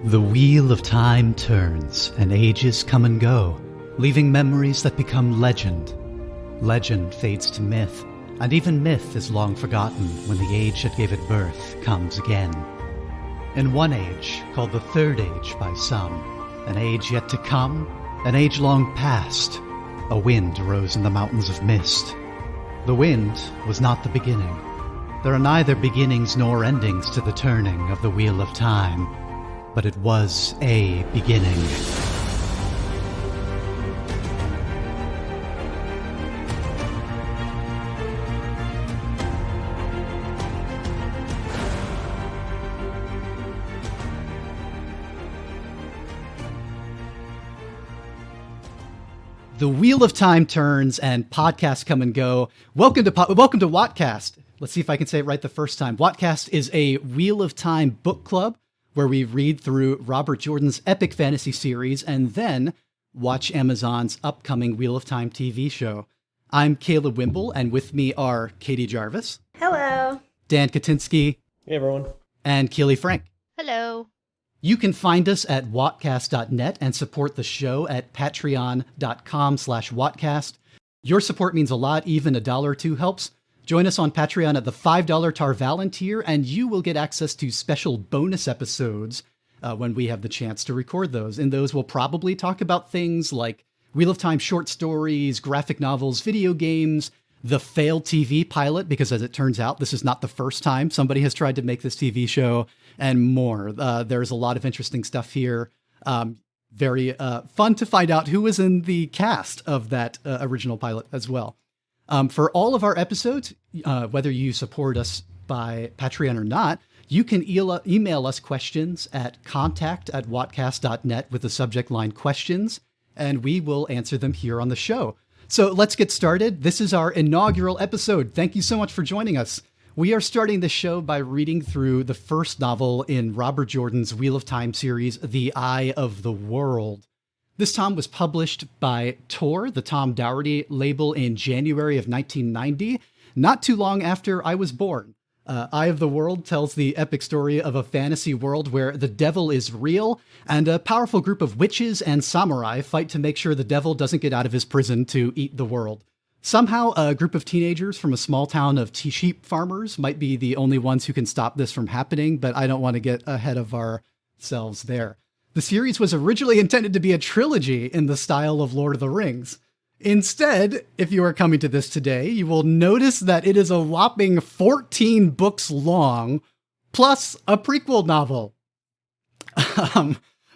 The wheel of time turns, and ages come and go, leaving memories that become legend. Legend fades to myth, and even myth is long forgotten when the age that gave it birth comes again. In one age, called the Third Age by some, an age yet to come, an age long past, a wind rose in the mountains of mist. The wind was not the beginning. There are neither beginnings nor endings to the turning of the wheel of time, but it was a beginning. The wheel of time turns and podcasts come and go. Welcome to WOTCast. Let's see if I can say it right the first time. WOTCast is a Wheel of Time book club where we read through Robert Jordan's epic fantasy series and then watch Amazon's upcoming Wheel of Time TV show. I'm Caleb Wimble, and with me are Catie Jarvis. Hello. Dan Katinsky. Hey, everyone. And Keeley Frank. Hello. You can find us at WOTCast.net and support the show at patreon.com/WOTCast. Your support means a lot, even $1 or $2 helps. Join us on Patreon at the $5 Tar-Valen tier, and you will get access to special bonus episodes when we have the chance to record those. In those, we'll probably talk about things like Wheel of Time short stories, graphic novels, video games, the failed TV pilot, because as it turns out, this is not the first time somebody has tried to make this TV show, and more. There's a lot of interesting stuff here. Very fun to find out who was in the cast of that original pilot as well. For all of our episodes, whether you support us by Patreon or not, you can email us questions at contact@wotcast.net with the subject line questions, and we will answer them here on the show. So let's get started. This is our inaugural episode. Thank you so much for joining us. We are starting the show by reading through the first novel in Robert Jordan's Wheel of Time series, The Eye of the World. This tom was published by Tor, the Tom Dougherty label, in January of 1990, not too long after I was born. Eye of the World tells the epic story of a fantasy world where the devil is real, and a powerful group of witches and samurai fight to make sure the devil doesn't get out of his prison to eat the world. Somehow, a group of teenagers from a small town of sheep farmers might be the only ones who can stop this from happening, but I don't want to get ahead of ourselves there. The series was originally intended to be a trilogy in the style of Lord of the Rings. Instead, if you are coming to this today, you will notice that it is a whopping 14 books long, plus a prequel novel.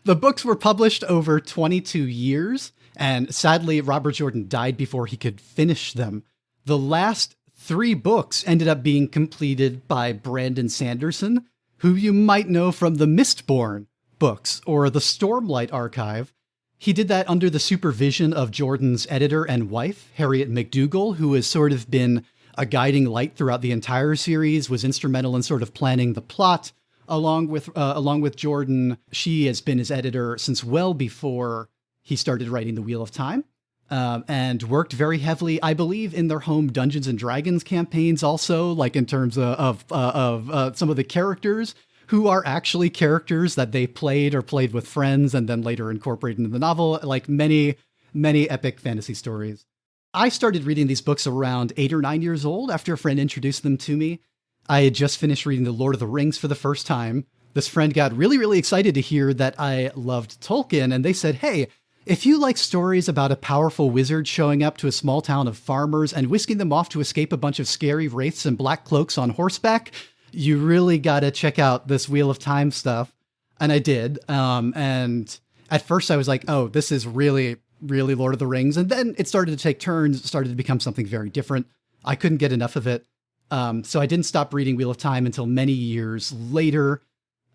The books were published over 22 years, and sadly, Robert Jordan died before he could finish them. The last 3 books ended up being completed by Brandon Sanderson, who you might know from the Mistborn books or the Stormlight Archive. He did that under the supervision of Jordan's editor and wife, Harriet McDougall, who has sort of been a guiding light throughout the entire series, was instrumental in sort of planning the plot. Along with Jordan, she has been his editor since well before he started writing The Wheel of Time, and worked very heavily, I believe, in their home Dungeons and Dragons campaigns also, like in terms of some of the characters who are actually characters that they played with friends and then later incorporated into the novel, like many, many epic fantasy stories. I started reading these books around 8 or 9 years old after a friend introduced them to me. I had just finished reading The Lord of the Rings for the first time. This friend got really, really excited to hear that I loved Tolkien, and they said, hey, if you like stories about a powerful wizard showing up to a small town of farmers and whisking them off to escape a bunch of scary wraiths and black cloaks on horseback, you really got to check out this Wheel of Time stuff. And I did. And at first I was like, oh, this is really, really Lord of the Rings. And then it started to take turns, started to become something very different. I couldn't get enough of it. So I didn't stop reading Wheel of Time until many years later.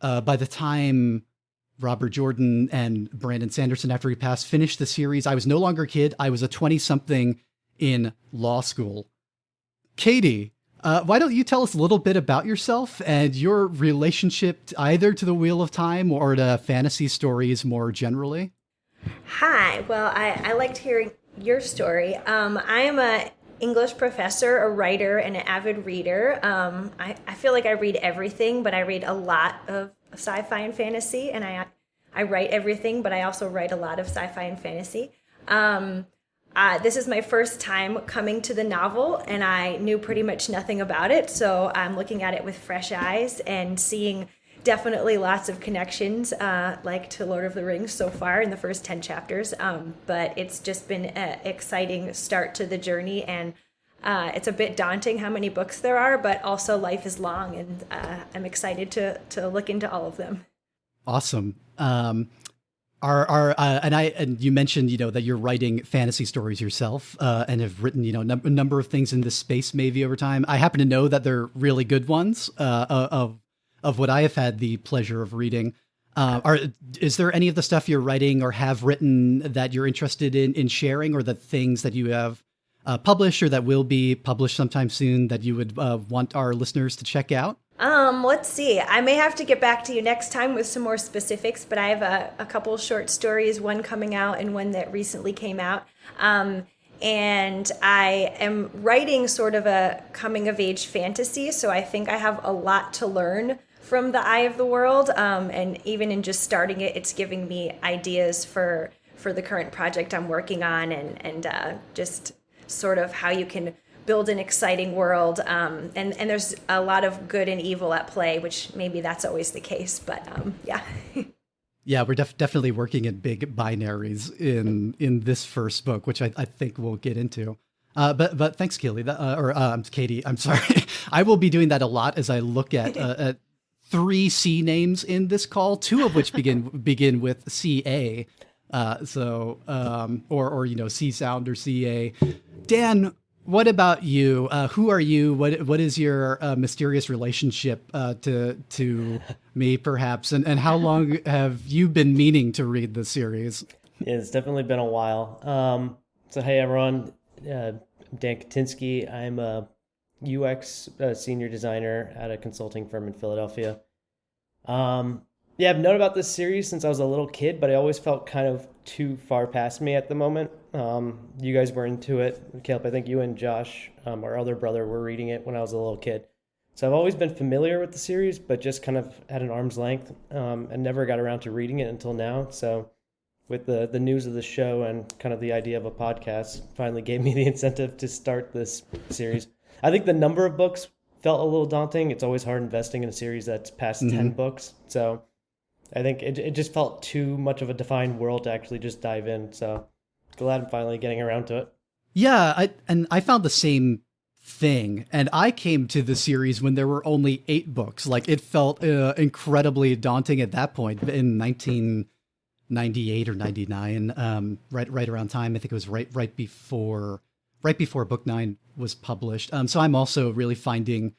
By the time Robert Jordan and Brandon Sanderson, after he passed, finished the series, I was no longer a kid. I was a 20-something in law school. Catie, why don't you tell us a little bit about yourself and your relationship either to the Wheel of Time or to fantasy stories more generally? Hi. Well, I liked hearing your story. I am a English professor, a writer, and an avid reader. I feel like I read everything, but I read a lot of sci-fi and fantasy, and I I write everything, but I also write a lot of sci-fi and fantasy. This is my first time coming to the novel, and I knew pretty much nothing about it. So I'm looking at it with fresh eyes and seeing definitely lots of connections, like to Lord of the Rings so far in the first 10 chapters. But it's just been an exciting start to the journey, and it's a bit daunting how many books there are, but also life is long, and I'm excited to look into all of them. Awesome. And you mentioned, that you're writing fantasy stories yourself, and have written, a number of things in this space maybe over time. I happen to know that they're really good ones, of what I have had the pleasure of reading. Is there any of the stuff you're writing or have written that you're interested in sharing, or the things that you have published or that will be published sometime soon that you would want our listeners to check out? Let's see. I may have to get back to you next time with some more specifics, but I have a couple short stories, one coming out and one that recently came out. And I am writing sort of a coming of age fantasy, so I think I have a lot to learn from the Eye of the World. And even in just starting it, it's giving me ideas for the current project I'm working on, and just sort of how you can build an exciting world, and there's a lot of good and evil at play, which maybe that's always the case, but yeah. Yeah, we're definitely working in big binaries in this first book, which I think we'll get into. But thanks, Keeley, Catie. I'm sorry. I will be doing that a lot as I look at 3 C names in this call, 2 of which begin with CA, or C sound or CA. Dan, what about you? Who are you? What is your mysterious relationship to me, perhaps? And how long have you been meaning to read the series? It's definitely been a while. So hey, everyone. I'm Dan Katinsky. I'm a UX senior designer at a consulting firm in Philadelphia. Yeah, I've known about this series since I was a little kid, but I always felt kind of too far past me at the moment. You guys were into it. Caleb, I think you and Josh, our other brother, were reading it when I was a little kid. So I've always been familiar with the series, but just kind of at an arm's length, and never got around to reading it until now. So with the news of the show and kind of the idea of a podcast finally gave me the incentive to start this series. I think the number of books felt a little daunting. It's always hard investing in a series that's past 10 books. So I think it just felt too much of a defined world to actually just dive in. So glad I'm finally getting around to it. Yeah, I found the same thing. And I came to the series when there were only 8 books. Like, it felt incredibly daunting at that point in 1998 or 99, right around time. I think it was right before book 9 was published. So I'm also really finding,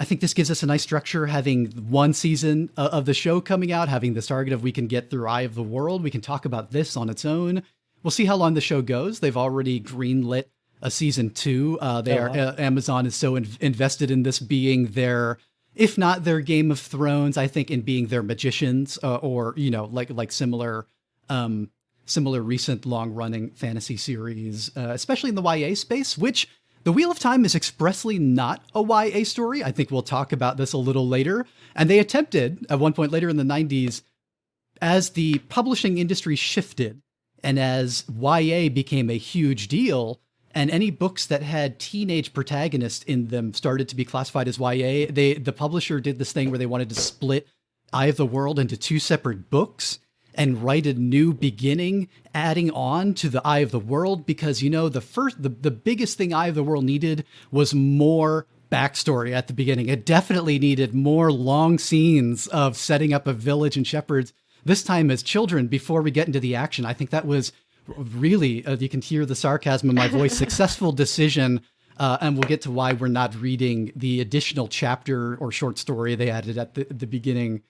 I think this gives us a nice structure, having 1 season of the show coming out, having this target of we can get through Eye of the World. We can talk about this on its own. We'll see how long the show goes. They've already greenlit a season 2. Amazon is so invested in this being their, if not their Game of Thrones, I think in being their Magicians, or like similar recent long-running fantasy series, especially in the YA space, which The Wheel of Time is expressly not a YA story. I think we'll talk about this a little later. And they attempted, at one point later in the 90s, as the publishing industry shifted and as YA became a huge deal, and any books that had teenage protagonists in them started to be classified as YA, the publisher did this thing where they wanted to split Eye of the World into 2 separate books and write a new beginning, adding on to the Eye of the World, because, the biggest thing Eye of the World needed was more backstory at the beginning. It definitely needed more long scenes of setting up a village and shepherds, this time as children, before we get into the action. I think that was really, you can hear the sarcasm in my voice, successful decision. And we'll get to why we're not reading the additional chapter or short story they added at the beginning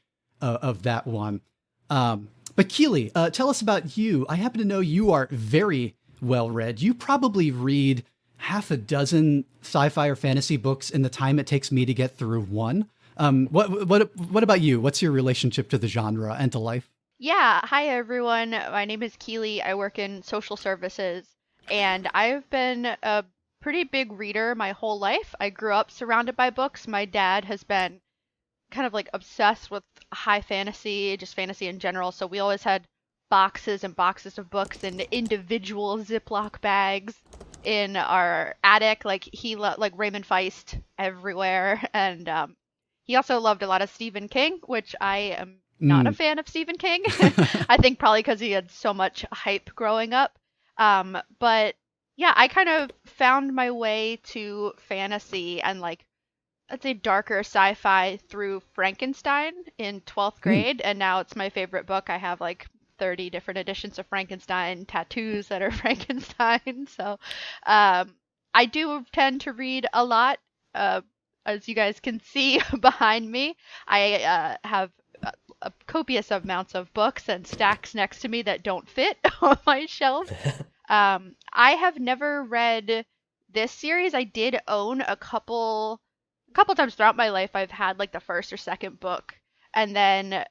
of that one. But Keeley, tell us about you. I happen to know you are very well read. You probably read half a dozen sci-fi or fantasy books in the time it takes me to get through one. What about you? What's your relationship to the genre and to life? Yeah, hi everyone. My name is Keeley. I work in social services, and I've been a pretty big reader my whole life. I grew up surrounded by books. My dad has been kind of like obsessed with high fantasy, just fantasy in general. So we always had boxes and boxes of books in individual Ziploc bags in our attic. Like like Raymond Feist everywhere, and he also loved a lot of Stephen King, which I am not a fan of Stephen King. I think probably because he had so much hype growing up. But yeah, I kind of found my way to fantasy and like, I'd say darker sci-fi through Frankenstein in 12th grade, and now it's my favorite book. I have like 30 different editions of Frankenstein, tattoos that are Frankenstein. So I do tend to read a lot. As you guys can see behind me, I have a copious amounts of books and stacks next to me that don't fit on my shelf. I have never read this series. I did own a couple times throughout my life. I've had like the first or second book, and then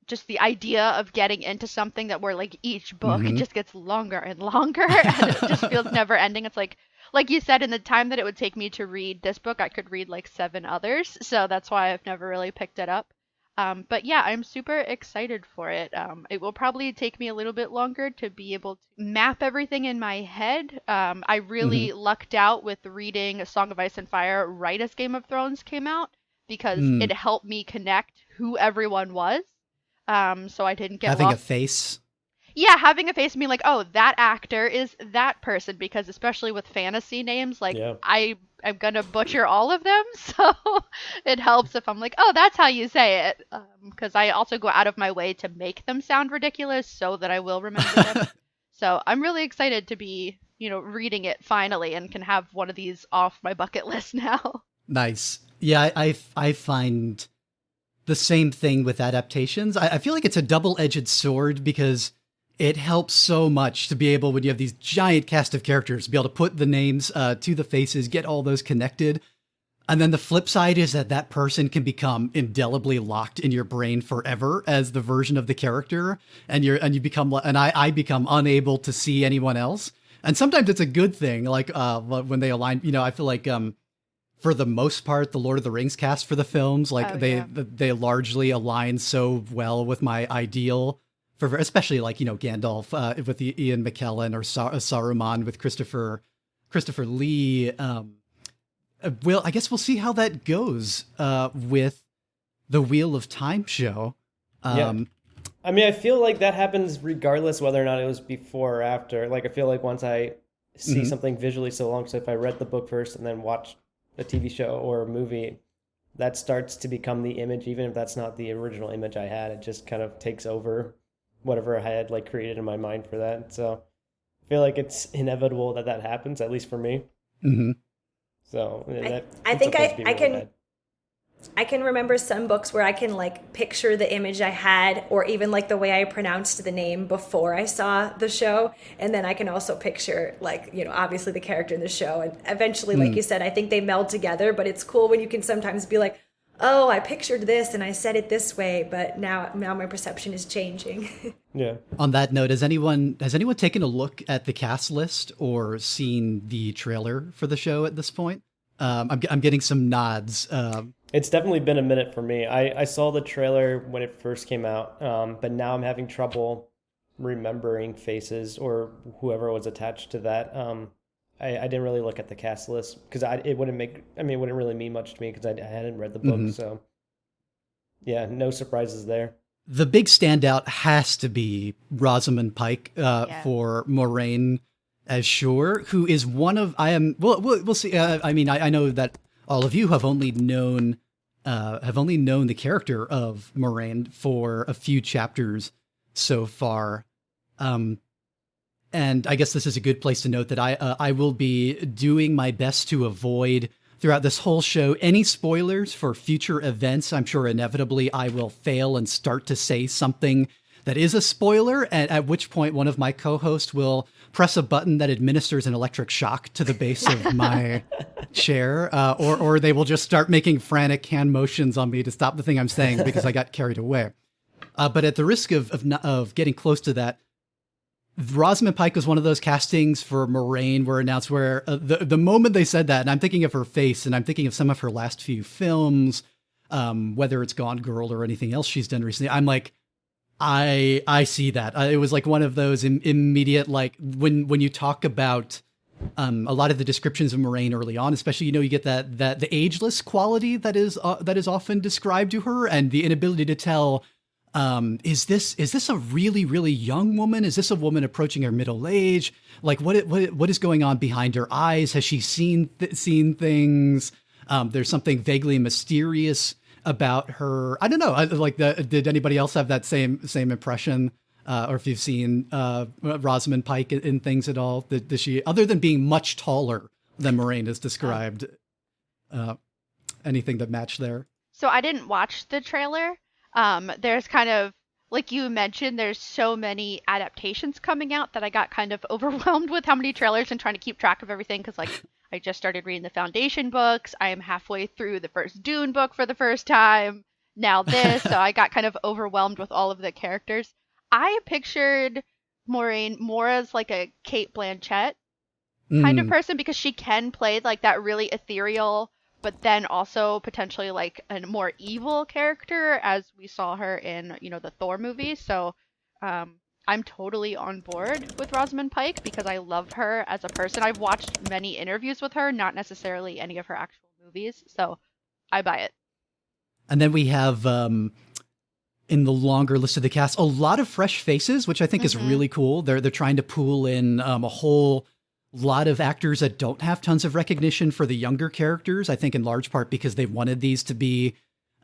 just the idea of getting into something that where like each book just gets longer and longer and it just feels never ending. It's like you said, in the time that it would take me to read this book, I could read like 7 others. So that's why I've never really picked it up. But yeah, I'm super excited for it. It will probably take me a little bit longer to be able to map everything in my head. I really lucked out with reading A Song of Ice and Fire right as Game of Thrones came out, because it helped me connect who everyone was. So I didn't get having lost. a face. Yeah, having a face and being like, oh, that actor is that person, because especially with fantasy names, like I'm gonna butcher all of them, so it helps if I'm like, oh, that's how you say it, because I also go out of my way to make them sound ridiculous so that I will remember them. So I'm really excited to be, reading it finally and can have one of these off my bucket list now. Nice. Yeah, I find the same thing with adaptations. I feel like it's a double-edged sword, because it helps so much to be able, when you have these giant cast of characters, be able to put the names to the faces, get all those connected. And then the flip side is that person can become indelibly locked in your brain forever as the version of the character, and you become, and I become unable to see anyone else. And sometimes it's a good thing, like when they align. I feel like for the most part, the Lord of the Rings cast for the films, like they largely align so well with my ideal. For especially like, Gandalf with Ian McKellen, or Saruman with Christopher Lee. I guess we'll see how that goes with the Wheel of Time show. I mean, I feel like that happens regardless whether or not it was before or after. Like, I feel like once I see something visually so long, so if I read the book first and then watch a TV show or a movie, that starts to become the image, even if that's not the original image I had. It just kind of takes over whatever I had like created in my mind for that. So I feel like it's inevitable that happens, at least for me. So I think I can remember some books where I can like picture the image I had, or even like the way I pronounced the name before I saw the show. And then I can also picture like, obviously the character in the show. And eventually, like you said, I think they meld together, but it's cool when you can sometimes be like, oh, I pictured this and I said it this way, but now my perception is changing. Yeah. On that note, has anyone taken a look at the cast list or seen the trailer for the show at this point? I'm getting some nods. It's definitely been a minute for me. I saw the trailer when it first came out, but now I'm having trouble remembering faces or whoever was attached to that. I didn't really look at the cast list because it wouldn't really mean much to me because I hadn't read the book. So yeah, no surprises there. The big standout has to be Rosamund Pike for Moraine as Shore, who is one of we'll see. I mean, I know that all of you have only known the character of Moraine for a few chapters so far. And I guess this is a good place to note that I will be doing my best to avoid, throughout this whole show, any spoilers for future events. I'm sure inevitably I will fail and start to say something that is a spoiler, at which point one of my co-hosts will press a button that administers an electric shock to the base of my chair, or they will just start making frantic hand motions on me to stop the thing I'm saying because I got carried away. But at the risk of getting close to that, Rosamund Pike was one of those castings for Moraine were announced where the moment they said that, and I'm thinking of her face and I'm thinking of some of her last few films, whether it's Gone Girl or anything else she's done recently. I'm like, I see that. It was like one of those immediate, like when you talk about a lot of the descriptions of Moraine early on, especially, you get that the ageless quality that is often described to her, and the inability to tell, is this a really, really young woman? Is this a woman approaching her middle age? Like what is going on behind her eyes? Has she seen things? There's something vaguely mysterious about her. I don't know. Did anybody else have that same impression? Or if you've seen Rosamund Pike in things at all, does she, other than being much taller than Moraine is described, anything that matched there? So I didn't watch the trailer. There's kind of, like you mentioned, there's so many adaptations coming out that I got kind of overwhelmed with how many trailers and trying to keep track of everything, because like I just started reading the Foundation books. I am halfway through the first Dune book for the first time. Now this, so I got kind of overwhelmed with all of the characters. I pictured Moraine more as like a Cate Blanchett kind of person, because she can play like that really ethereal, but then also potentially like a more evil character, as we saw her in, the Thor movies. So I'm totally on board with Rosamund Pike because I love her as a person. I've watched many interviews with her, not necessarily any of her actual movies, so I buy it. And then we have, in the longer list of the cast, a lot of fresh faces, which I think is really cool. They're trying to pool in a whole lot of actors that don't have tons of recognition for the younger characters. I think in large part because they wanted these to be,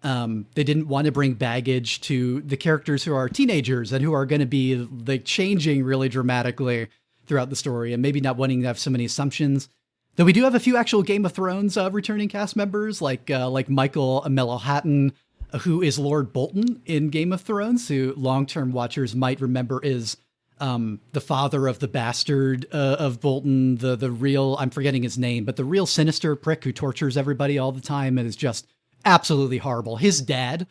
they didn't want to bring baggage to the characters who are teenagers and who are going to be like changing really dramatically throughout the story, and maybe not wanting to have so many assumptions. Though we do have a few actual Game of Thrones returning cast members, like Michael Mellowhatton, who is Lord Bolton in Game of Thrones, who long-term watchers might remember is the father of the bastard of Bolton, the real, I'm forgetting his name, but the real sinister prick who tortures everybody all the time and is just absolutely horrible. His dad,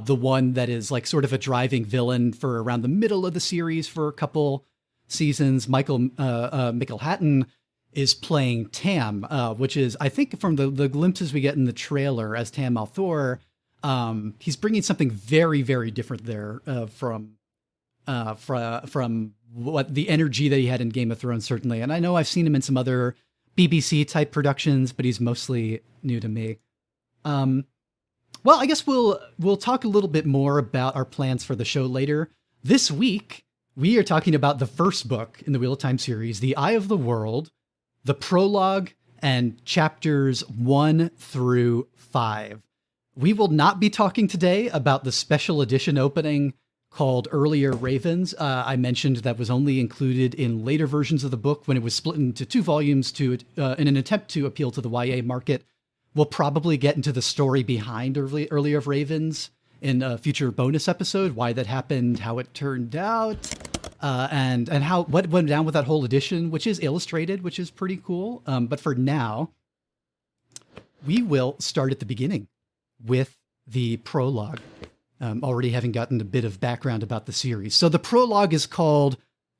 the one that is like sort of a driving villain for around the middle of the series for a couple seasons, Michael Hatton, is playing Tam, which is, I think from the glimpses we get in the trailer as Tam Althor, he's bringing something very, very different there from what the energy that he had in Game of Thrones, certainly. And I know I've seen him in some other BBC type productions, but he's mostly new to me. Well, I guess we'll talk a little bit more about our plans for the show later. This week, we are talking about the first book in the Wheel of Time series, The Eye of the World, the prologue, and chapters 1 through 5. We will not be talking today about the special edition opening called Earlier Ravens. I mentioned that was only included in later versions of the book when it was split into 2 volumes in an attempt to appeal to the YA market. We'll probably get into the story behind Earlier Ravens in a future bonus episode, why that happened, how it turned out, and what went down with that whole edition, which is illustrated, which is pretty cool. But for now, we will start at the beginning with the prologue, already having gotten a bit of background about the series. So the prologue is called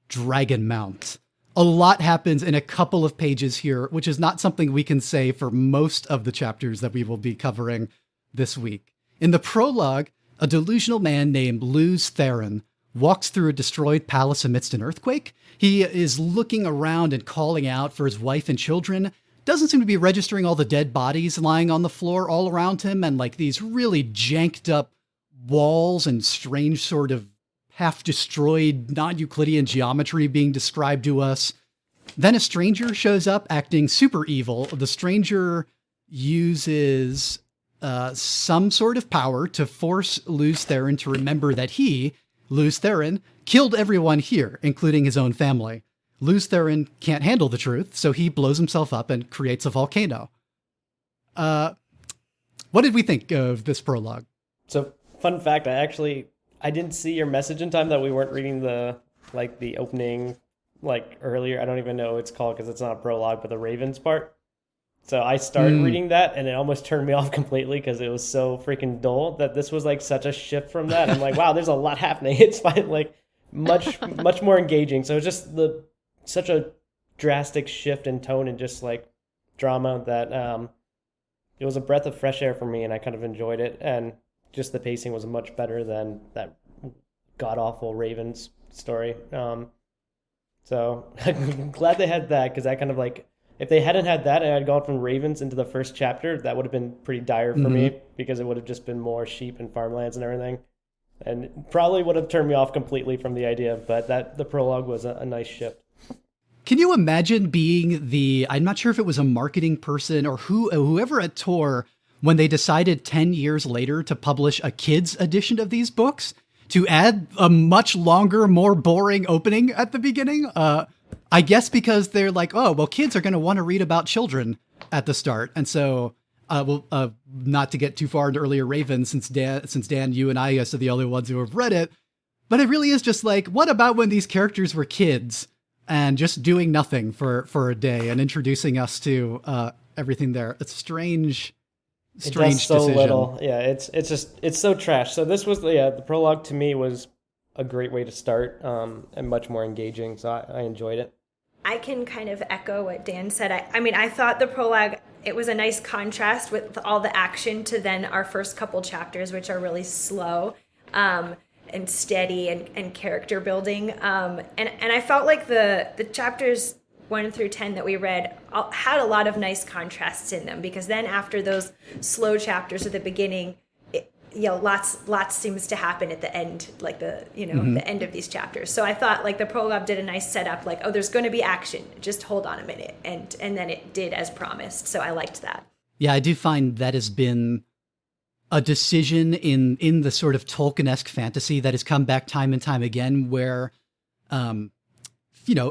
Dragon Mount. A lot happens in a couple of pages here, which is not something we can say for most of the chapters that we will be covering this week. In the prologue, a delusional man named Luz Theron walks through a destroyed palace amidst an earthquake. He is looking around and calling out for his wife and children. Doesn't seem to be registering all the dead bodies lying on the floor all around him, and like these really janked up walls and strange sort of half-destroyed non-Euclidean geometry being described to us. Then a stranger shows up acting super evil. The stranger uses some sort of power to force Luz Theron to remember that he, Luz Theron, killed everyone here, including his own family. Luz Theron can't handle the truth, so he blows himself up and creates a volcano. What did we think of this prologue? So, fun fact, I didn't see your message in time that we weren't reading the opening earlier. I don't even know what it's called because it's not a prologue, but the Ravens part. So I started reading that and it almost turned me off completely because it was so freaking dull that this was like such a shift from that. I'm like, wow, there's a lot happening. It's fine, like much more engaging. So it's just such a drastic shift in tone and just like drama that it was a breath of fresh air for me, and I kind of enjoyed it. And just the pacing was much better than that god awful Ravens story. So I'm glad they had that, because that kind of like, if they hadn't had that and I'd gone from Ravens into the first chapter, that would have been pretty dire for me, because it would have just been more sheep and farmlands and everything, and probably would have turned me off completely from the idea. But the prologue was a nice shift. Can you imagine being I'm not sure if it was a marketing person or whoever at Tor, when they decided 10 years later to publish a kids edition of these books, to add a much longer, more boring opening at the beginning? I guess because they're like, oh, well, kids are going to want to read about children at the start. And so, not to get too far into earlier Ravens, since Dan, you and I guess are the only ones who have read it, but it really is just like, what about when these characters were kids and just doing nothing for a day and introducing us to everything there? It's strange It does so decision. little. Yeah, it's so trash. So this was the prologue to me was a great way to start, and much more engaging. So I enjoyed it. I can kind of echo what Dan said. I mean, I thought the prologue, it was a nice contrast with all the action to then our first couple chapters, which are really slow and steady and character building. And I felt like the chapters 1 through 10 that we read had a lot of nice contrasts in them, because then after those slow chapters at the beginning, lots seems to happen at the end, like the end of these chapters. So I thought like the prologue did a nice setup, like, oh, there's going to be action, just hold on a minute, and then it did as promised. So I liked that. Yeah, I do find that has been a decision in the sort of Tolkien-esque fantasy that has come back time and time again, where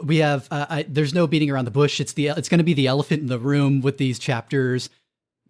we have there's no beating around the bush. It's going to be the elephant in the room with these chapters.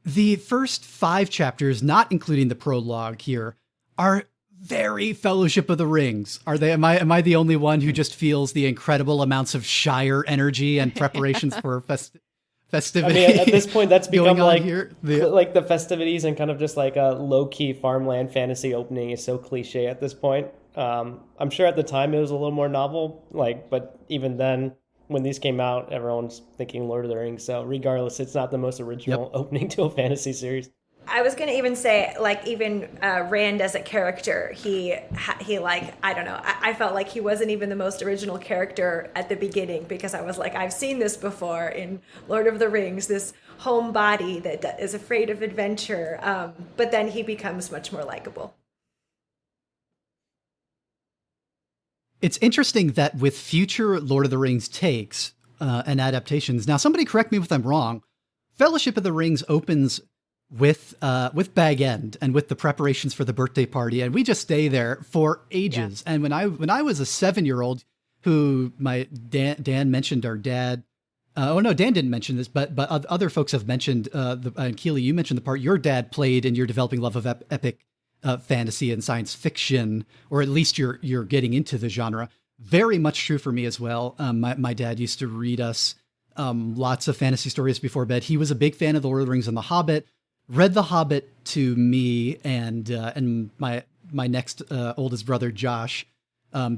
The first 5 chapters, not including the prologue here, are very Fellowship of the Rings. Are they? Am I the only one who just feels the incredible amounts of Shire energy and preparations for festivity? I mean, at this point, that's become like here. Like the festivities and kind of just like a low-key farmland fantasy opening is so cliche at this point. I'm sure at the time it was a little more novel, but even then, when these came out, everyone's thinking Lord of the Rings. So regardless, it's not the most original opening to a fantasy series. I was going to even say, like, even Rand as a character, he like, I don't know, I felt like he wasn't even the most original character at the beginning, because I was like, I've seen this before in Lord of the Rings, this homebody that is afraid of adventure. But then he becomes much more likable. It's interesting that with future Lord of the Rings takes and adaptations, now somebody correct me if I'm wrong, Fellowship of the Rings opens with Bag End and with the preparations for the birthday party, and we just stay there for ages. Yeah. And when I was a 7-year-old, who Dan mentioned our dad. Dan didn't mention this, but other folks have mentioned. And Keeley, you mentioned the part your dad played in your developing love of epic fantasy and science fiction, or at least you're getting into the genre. Very much true for me as well. My dad used to read us lots of fantasy stories before bed. He was a big fan of The Lord of the Rings and The Hobbit. Read The Hobbit to me and my next oldest brother Josh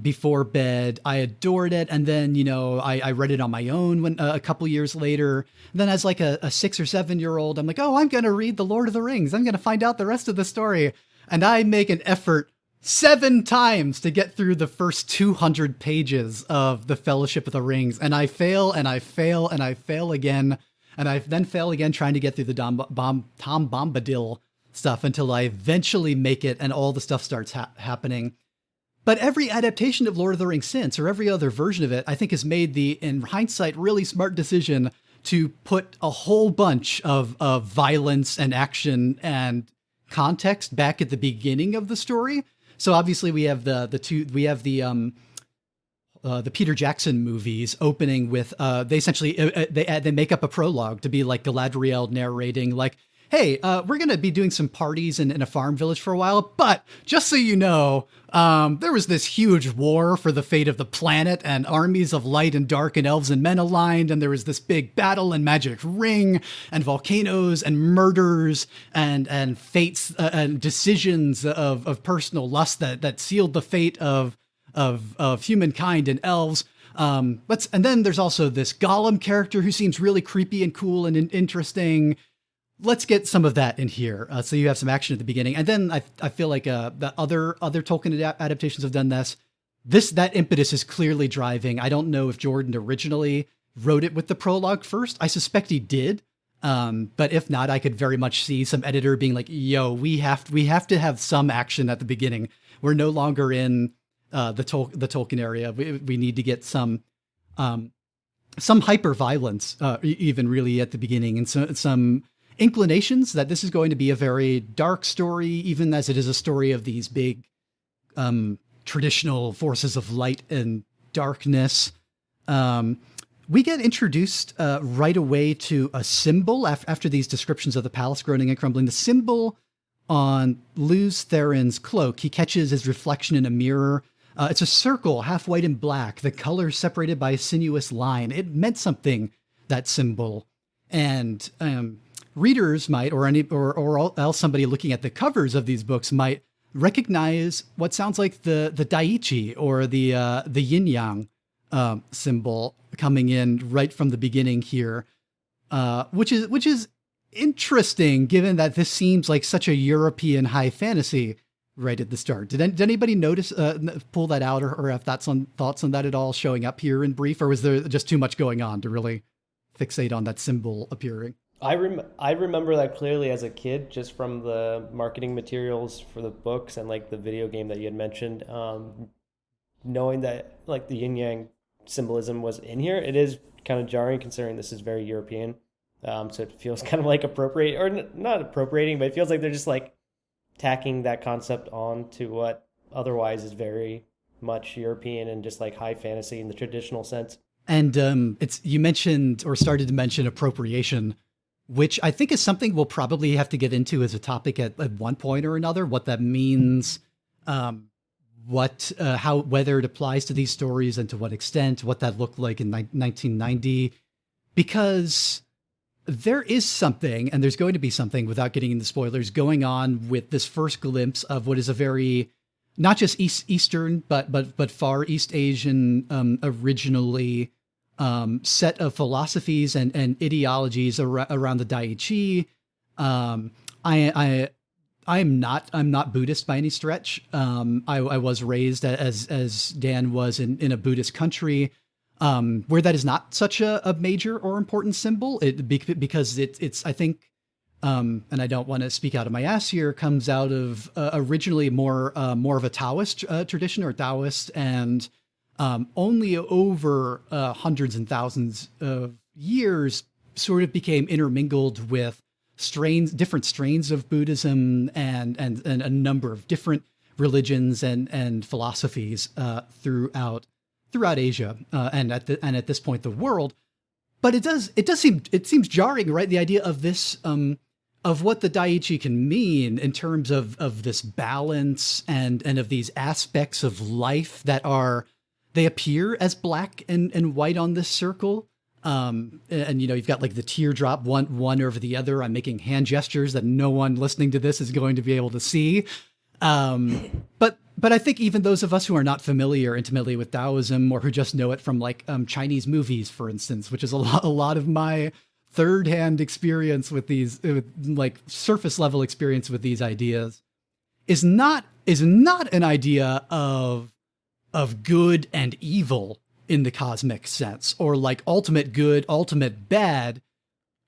before bed. I adored it, and then I read it on my own when a couple years later. And then as like a 6 or 7-year-old, I'm like, oh, I'm gonna read The Lord of the Rings. I'm gonna find out the rest of the story. And I make an effort 7 times to get through the first 200 pages of The Fellowship of the Rings. And I fail, and I fail, and I fail again. And I then fail again trying to get through the Tom Bombadil stuff until I eventually make it and all the stuff starts happening. But every adaptation of Lord of the Rings since, or every other version of it, I think has made the, in hindsight, really smart decision to put a whole bunch of violence and action and context back at the beginning of the story. So obviously we have the Peter Jackson movies opening with they essentially they make up a prologue to be like Galadriel narrating like, hey, we're going to be doing some parties in a farm village for a while, but just so you know, there was this huge war for the fate of the planet, and armies of light and dark and elves and men aligned, and there was this big battle and magic ring and volcanoes and murders and fates and decisions of personal lust that sealed the fate of humankind and elves. And then there's also this Gollum character who seems really creepy and cool and interesting. let's get some of that in here. So you have some action at the beginning, and then I feel like the other Tolkien adaptations have done this. That impetus is clearly driving. I don't know if Jordan originally wrote it with the prologue first. I suspect he did. But if not, I could very much see some editor being like, "Yo, we have to have some action at the beginning. We're no longer in the Tolkien area. We need to get some hyper violence, even really at the beginning, and some inclinations that this is going to be a very dark story, even as it is a story of these big traditional forces of light and darkness." We get introduced right away to a symbol after these descriptions of the palace groaning and crumbling. The symbol on Lews Therin's cloak, he catches his reflection in a mirror. It's a circle, half white and black, the color separated by a sinuous line. It meant something, that symbol. And readers might, or else somebody looking at the covers of these books might recognize what sounds like the Daiichi or the yin yang symbol coming in right from the beginning here, which is interesting given that this seems like such a European high fantasy right at the start. Did anybody notice, pull that out, or have thoughts on that at all showing up here in brief, or was there just too much going on to really fixate on that symbol appearing? I remember that clearly as a kid, just from the marketing materials for the books and like the video game that you had mentioned, knowing that like the yin yang symbolism was in here. It is kind of jarring considering this is very European. So it feels kind of like appropriate, or not appropriating, but it feels like they're just like tacking that concept on to what otherwise is very much European and just like high fantasy in the traditional sense. And you mentioned, or started to mention, appropriation, which I think is something we'll probably have to get into as a topic at one point or another, what that means, whether it applies to these stories and to what extent, what that looked like in 1990, because there is something, and there's going to be something, without getting into spoilers, going on with this first glimpse of what is a very, not just Eastern, but Far East Asian, originally set of philosophies and ideologies around the Daiichi. I'm not Buddhist by any stretch. I was raised as Dan was in a Buddhist country, where that is not such a major or important symbol. Because it's I think, and I don't want to speak out of my ass here, comes out of originally more of a Taoist tradition, or Taoist, and only over hundreds and thousands of years sort of became intermingled with different strains of Buddhism and a number of different religions and philosophies throughout Asia and at this point the world. But it seems jarring, right? The idea of this of what the Daiichi can mean in terms of this balance and of these aspects of life that they appear as black and white on this circle. And you've got like the teardrop one over the other. I'm making hand gestures that no one listening to this is going to be able to see. But I think even those of us who are not familiar intimately with Taoism, or who just know it from like Chinese movies, for instance, which is a lot of my third-hand experience with these, like surface level experience with these ideas, is not an idea of good and evil in the cosmic sense, or like ultimate good, ultimate bad,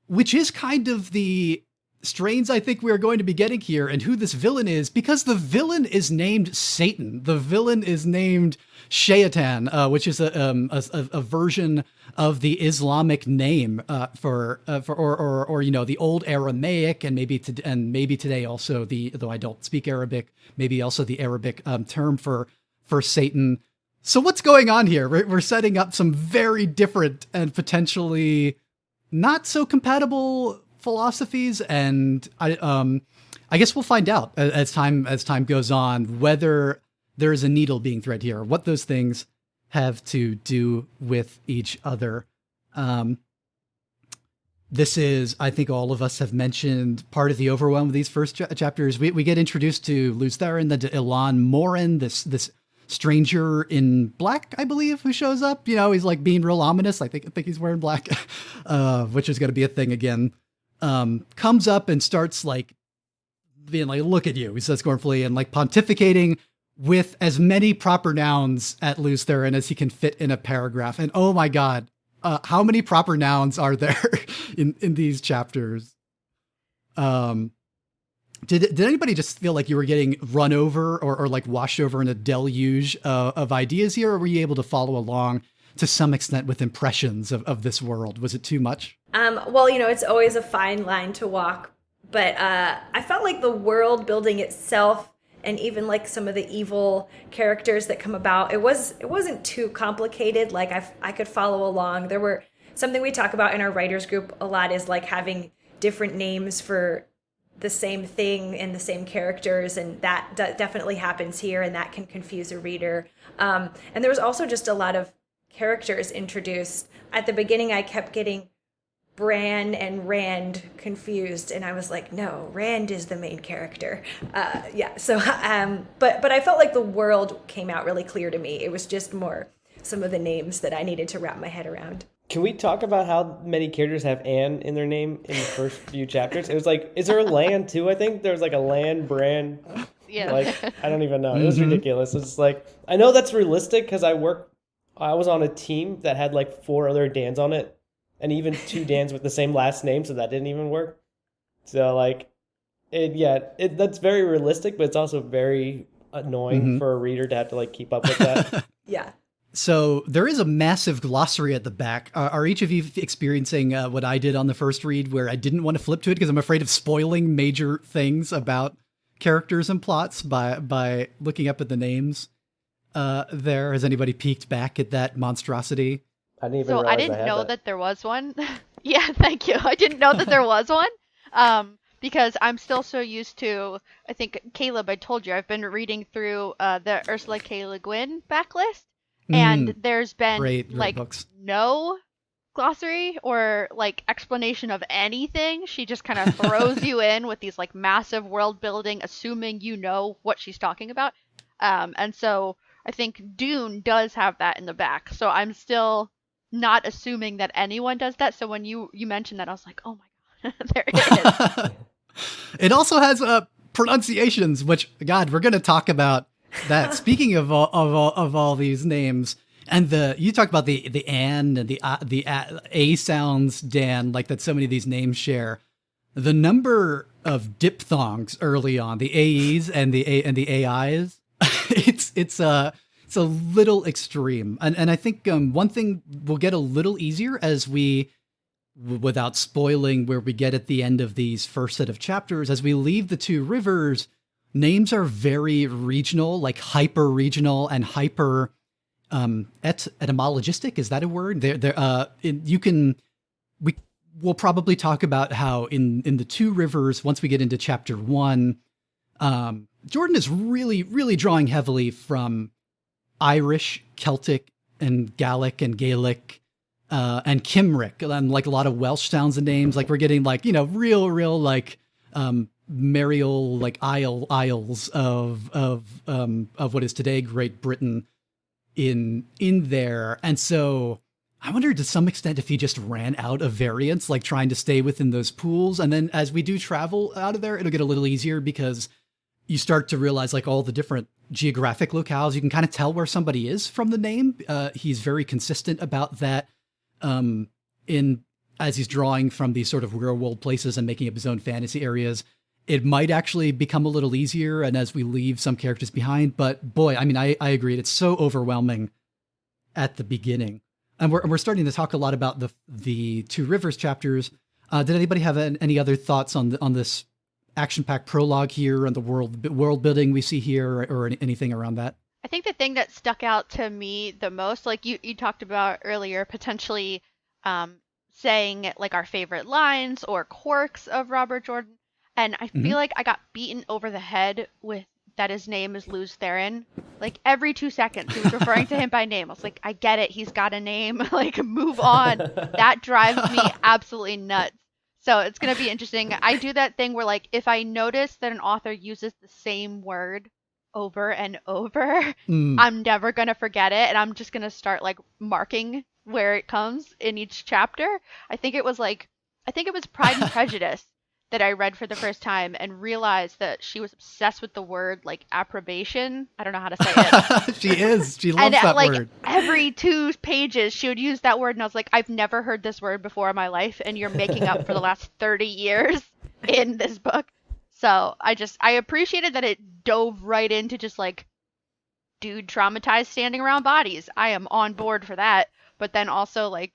which is kind of the strains I think we're going to be getting here, and who this villain is, because the villain is named Satan. The villain is named Shaitan, which is a version of the Islamic name for the old Aramaic, and maybe today also though I don't speak Arabic, maybe also the Arabic term for Satan. So what's going on here? We're setting up some very different and potentially not so compatible philosophies, and I guess we'll find out as time goes on whether there is a needle being thread here, what those things have to do with each other. This is, I think all of us have mentioned, part of the overwhelm of these first chapters. We get introduced to Lews Therin, then to Ilan Morin, this stranger in black, I believe, who shows up. He's like being real ominous. I think he's wearing black, which is going to be a thing again. comes up and starts like being like, look at you, he says scornfully, and like pontificating with as many proper nouns at Luz Theron as he can fit in a paragraph. And oh my God, how many proper nouns are there in these chapters? Did anybody just feel like you were getting run over or like washed over in a deluge of ideas here? Or were you able to follow along to some extent with impressions of this world? Was it too much? Well, it's always a fine line to walk, but I felt like the world building itself and even like some of the evil characters that come about, it wasn't too complicated. Like I could follow along. There were something we talk about in our writers group a lot is like having different names for the same thing and the same characters, and that definitely happens here, and that can confuse a reader. And there was also just a lot of characters introduced. At the beginning, I kept getting Bran and Rand confused, and I was like, no, Rand is the main character. So but I felt like the world came out really clear to me. It was just more some of the names that I needed to wrap my head around. Can we talk about how many characters have Anne in their name in the first few chapters? It was like, is there a Lan too? I think there was like a Lan, Bran. Yeah. Like, I don't even know. It was ridiculous. It's like, I know that's realistic because I was on a team that had like 4 other Dans on it, and even 2 Dans with the same last name, so that didn't even work. So like, that's very realistic, but it's also very annoying for a reader to have to like keep up with that. Yeah. So there is a massive glossary at the back. Are each of you experiencing what I did on the first read, where I didn't want to flip to it because I'm afraid of spoiling major things about characters and plots by looking up at the names there? Has anybody peeked back at that monstrosity? I didn't even realize I didn't know that. that there was one. Yeah, thank you. I didn't know that there was one. Because I'm still so used to, I think, Caleb, I told you, I've been reading through the Ursula K. Le Guin backlist, and there's been great like books. No glossary or like explanation of anything. She just kind of throws you in with these like massive world building, assuming you know what she's talking about. And so I think Dune does have that in the back. So I'm still not assuming that anyone does that. So when you mentioned that, I was like, oh my God, there it is. It also has pronunciations, which, God, we're going to talk about that. Speaking of all these names, and you talked about the An and the A sounds, Dan, like that so many of these names share. The number of diphthongs early on, the AEs and the AIs, it's a little extreme. And I think one thing will get a little easier as we, without spoiling where we get at the end of these first set of chapters, as we leave the 2 rivers, names are very regional, like hyper regional and hyper etymologistic. Is that a word? We'll probably talk about how in the 2 rivers, once we get into chapter 1, Jordan is really, really drawing heavily from Irish, Celtic, and Gallic and Gaelic, and Cymric, and like a lot of Welsh sounds and names. Like we're getting like, real like Mariel, like isles of what is today Great Britain in there. And so I wonder to some extent if he just ran out of variants, like trying to stay within those pools. And then as we do travel out of there, it'll get a little easier because you start to realize like all the different geographic locales. You can kind of tell where somebody is from the name. He's very consistent about that. As he's drawing from these sort of real world places and making up his own fantasy areas, it might actually become a little easier. And as we leave some characters behind, but boy, I mean, I agree. It's so overwhelming at the beginning. And we're starting to talk a lot about the 2 rivers chapters. Did anybody have any other thoughts on this action-packed prologue here and the world building we see here, or anything around that? I think the thing that stuck out to me the most, like you talked about earlier, potentially saying like our favorite lines or quirks of Robert Jordan. And I feel like I got beaten over the head with that his name is Luz Theron. Like every 2 seconds he was referring to him by name. I was like, I get it. He's got a name. Like move on. That drives me absolutely nuts. So it's going to be interesting. I do that thing where like if I notice that an author uses the same word over and over, I'm never going to forget it. And I'm just going to start like marking where it comes in each chapter. I think it was like I think it was Pride and Prejudice that I read for the first time and realized that she was obsessed with the word like approbation. I don't know how to say it. She is. She loves And that like word. every 2 pages she would use that word and I was like, I've never heard this word before in my life and you're making up for the last 30 years in this book. So I appreciated that it dove right into just like dude traumatized standing around bodies. I am on board for that. But then also like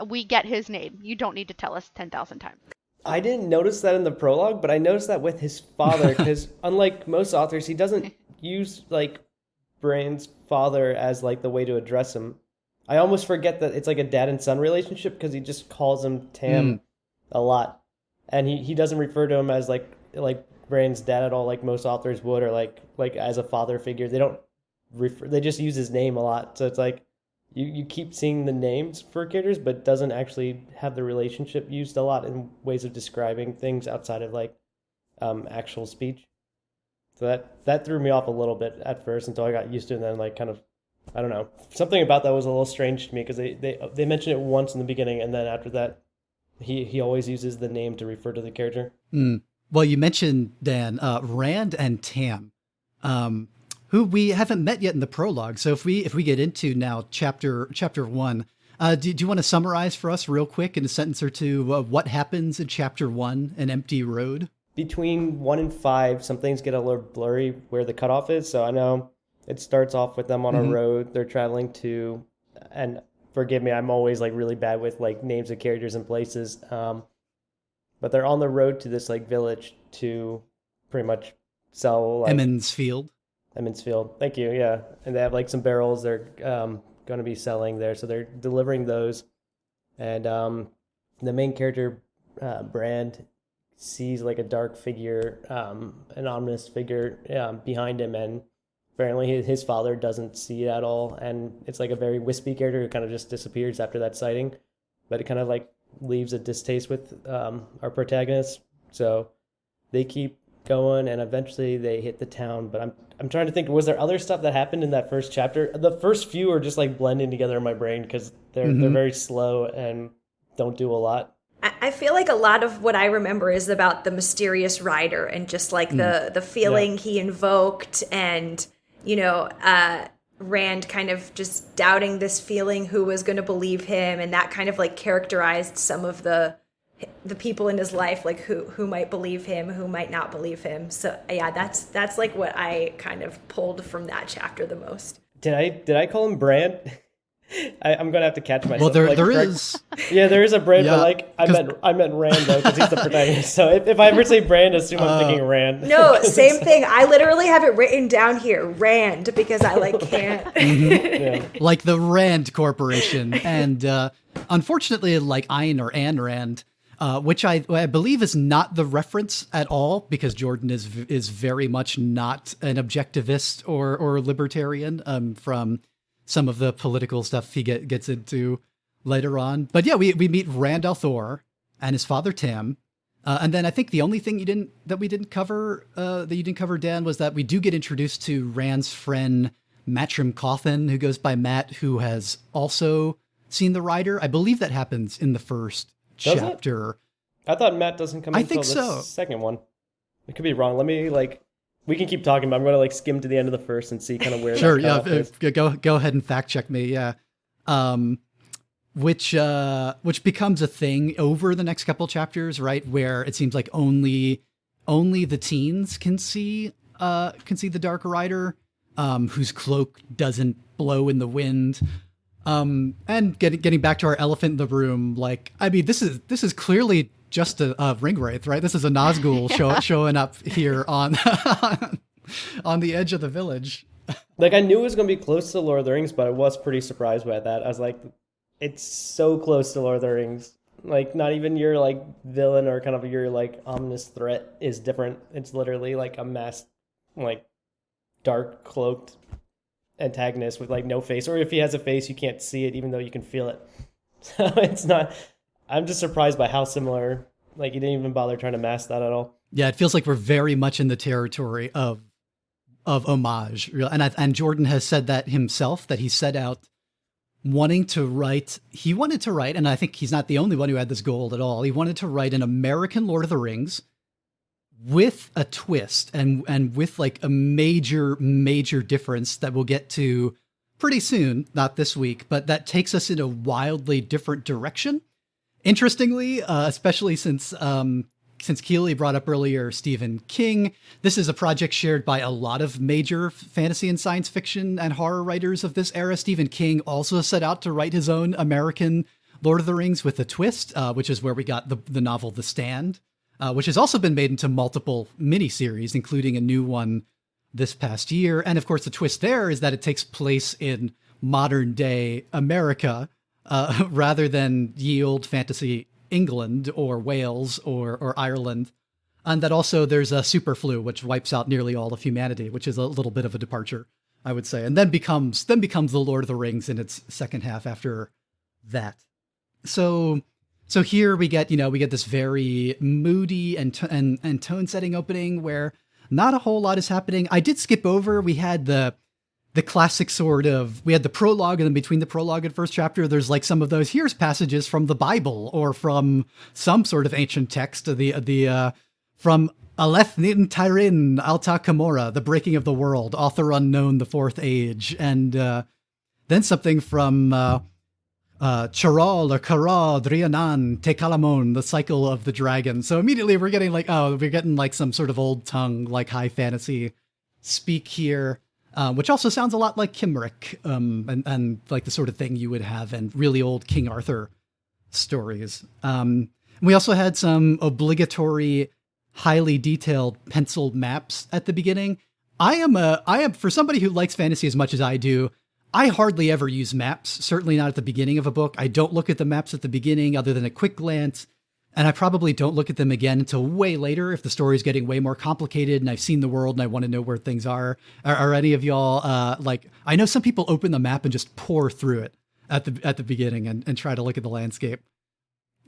we get his name. You don't need to tell us 10,000 times. I didn't notice that in the prologue, but I noticed that with his father, because unlike most authors, he doesn't use like Bran's father as like the way to address him. I almost forget that it's like a dad and son relationship because he just calls him Tam a lot, and he doesn't refer to him as like Bran's dad at all, like most authors would, or like as a father figure. They don't refer. They just use his name a lot, so it's like. You keep seeing the names for characters, but doesn't actually have the relationship used a lot in ways of describing things outside of like actual speech. So that threw me off a little bit at first until I got used to it, and then like kind of, I don't know, something about that was a little strange to me because they mentioned it once in the beginning, and then after that he always uses the name to refer to the character. Well, you mentioned, Dan, Rand and Tam. Who we haven't met yet in the prologue. So if we get into now chapter 1, do you want to summarize for us real quick in a sentence or two what happens in chapter 1, An Empty Road? Between 1 and 5, some things get a little blurry where the cutoff is. So I know it starts off with them on a road they're traveling to, and forgive me, I'm always like really bad with like names of characters and places. But they're on the road to this like village to pretty much sell like Emmons Field. Thank you. Yeah. And they have like some barrels they're going to be selling there. So they're delivering those. And the main character, Brand, sees like a dark figure, an ominous figure behind him. And apparently his father doesn't see it at all. And it's like a very wispy character who kind of just disappears after that sighting. But it kind of like leaves a distaste with our protagonist. So they keep going and eventually they hit the town. But I'm trying to think, was there other stuff that happened in that first chapter? The first few are just like blending together in my brain because they're very slow and don't do a lot. I feel like a lot of what I remember is about the mysterious rider and just like the feeling he invoked, and you know, Rand kind of just doubting this feeling, who was going to believe him, and that kind of like characterized some of the people in his life, like who might believe him, who might not believe him. So yeah, that's like what I kind of pulled from that chapter the most. Did I call him Brand? I'm gonna have to catch myself. Well, like, there is. Yeah, there is a Brand, but like I meant Rand though because he's the protagonist. So if I ever say Brand, assume I'm thinking Rand. No, same thing. I literally have it written down here, Rand, because I like can't. Yeah. Like the Rand Corporation, and unfortunately, like Ayn or Ayn Rand. Which I believe is not the reference at all, because Jordan is very much not an objectivist or libertarian from some of the political stuff he gets into later on. But yeah, we meet Rand al'Thor and his father Tam, and then I think the only thing you didn't cover, Dan, was that we do get introduced to Rand's friend Matrim Cawthon, who goes by Matt, who has also seen the Rider. I believe that happens in the first chapter. I thought Matt doesn't come until the second one. I could be wrong. Let me we can keep talking, but I'm going to skim to the end of the first and see kind of where. Sure, yeah. Go ahead and fact check me. Yeah, which becomes a thing over the next couple chapters, right? Where it seems like only the teens can see the Dark Rider, whose cloak doesn't blow in the wind. And getting back to our elephant in the room, like, I mean, this is clearly just a ring wraith, right? This is a Nazgul showing up here on the edge of the village. Like, I knew it was going to be close to Lord of the Rings, but I was pretty surprised by that. I was like, it's so close to Lord of the Rings. Like, not even your like villain or kind of your like ominous threat is different. It's literally like a masked, like dark cloaked antagonist with like no face, or if he has a face you can't see it even though you can feel it. So it's not, I'm just surprised by how similar, like, you didn't even bother trying to mask that at all. Yeah, it feels like we're very much in the territory of homage, and Jordan has said that himself, that he set out wanted to write, and I think he's not the only one who had this goal at all. He wanted to write an American Lord of the Rings with a twist and with like a major difference that we'll get to pretty soon, not this week, but that takes us in a wildly different direction. Interestingly, especially since Keeley brought up earlier Stephen King, this is a project shared by a lot of major fantasy and science fiction and horror writers of this era. Stephen King also set out to write his own American Lord of the Rings with a twist, which is where we got the novel The Stand, which has also been made into multiple miniseries, including a new one this past year. And of course, the twist there is that it takes place in modern day America, rather than ye old fantasy England or Wales or Ireland. And that also there's a super flu, which wipes out nearly all of humanity, which is a little bit of a departure, I would say. And then becomes the Lord of the Rings in its second half after that. So here we get this very moody and tone setting opening where not a whole lot is happening. I did skip over. We had the classic we had the prologue, and then between the prologue and first chapter, there's like some of those, here's passages from the Bible or from some sort of ancient text, from Aleph Nitin Tyrin Alta Kamora, The Breaking of the World, Author Unknown, The Fourth Age, and then something from Charal or Kara Drianan Te Kalamon, The Cycle of the Dragon. So immediately we're getting like some sort of old tongue, like high fantasy speak here. Which also sounds a lot like Cymric, and like the sort of thing you would have in really old King Arthur stories. We also had some obligatory, highly detailed penciled maps at the beginning. I am for somebody who likes fantasy as much as I do, I hardly ever use maps, certainly not at the beginning of a book. I don't look at the maps at the beginning other than a quick glance. And I probably don't look at them again until way later if the story is getting way more complicated and I've seen the world and I want to know where things are. Are any of y'all I know some people open the map and just pour through it at the beginning and try to look at the landscape.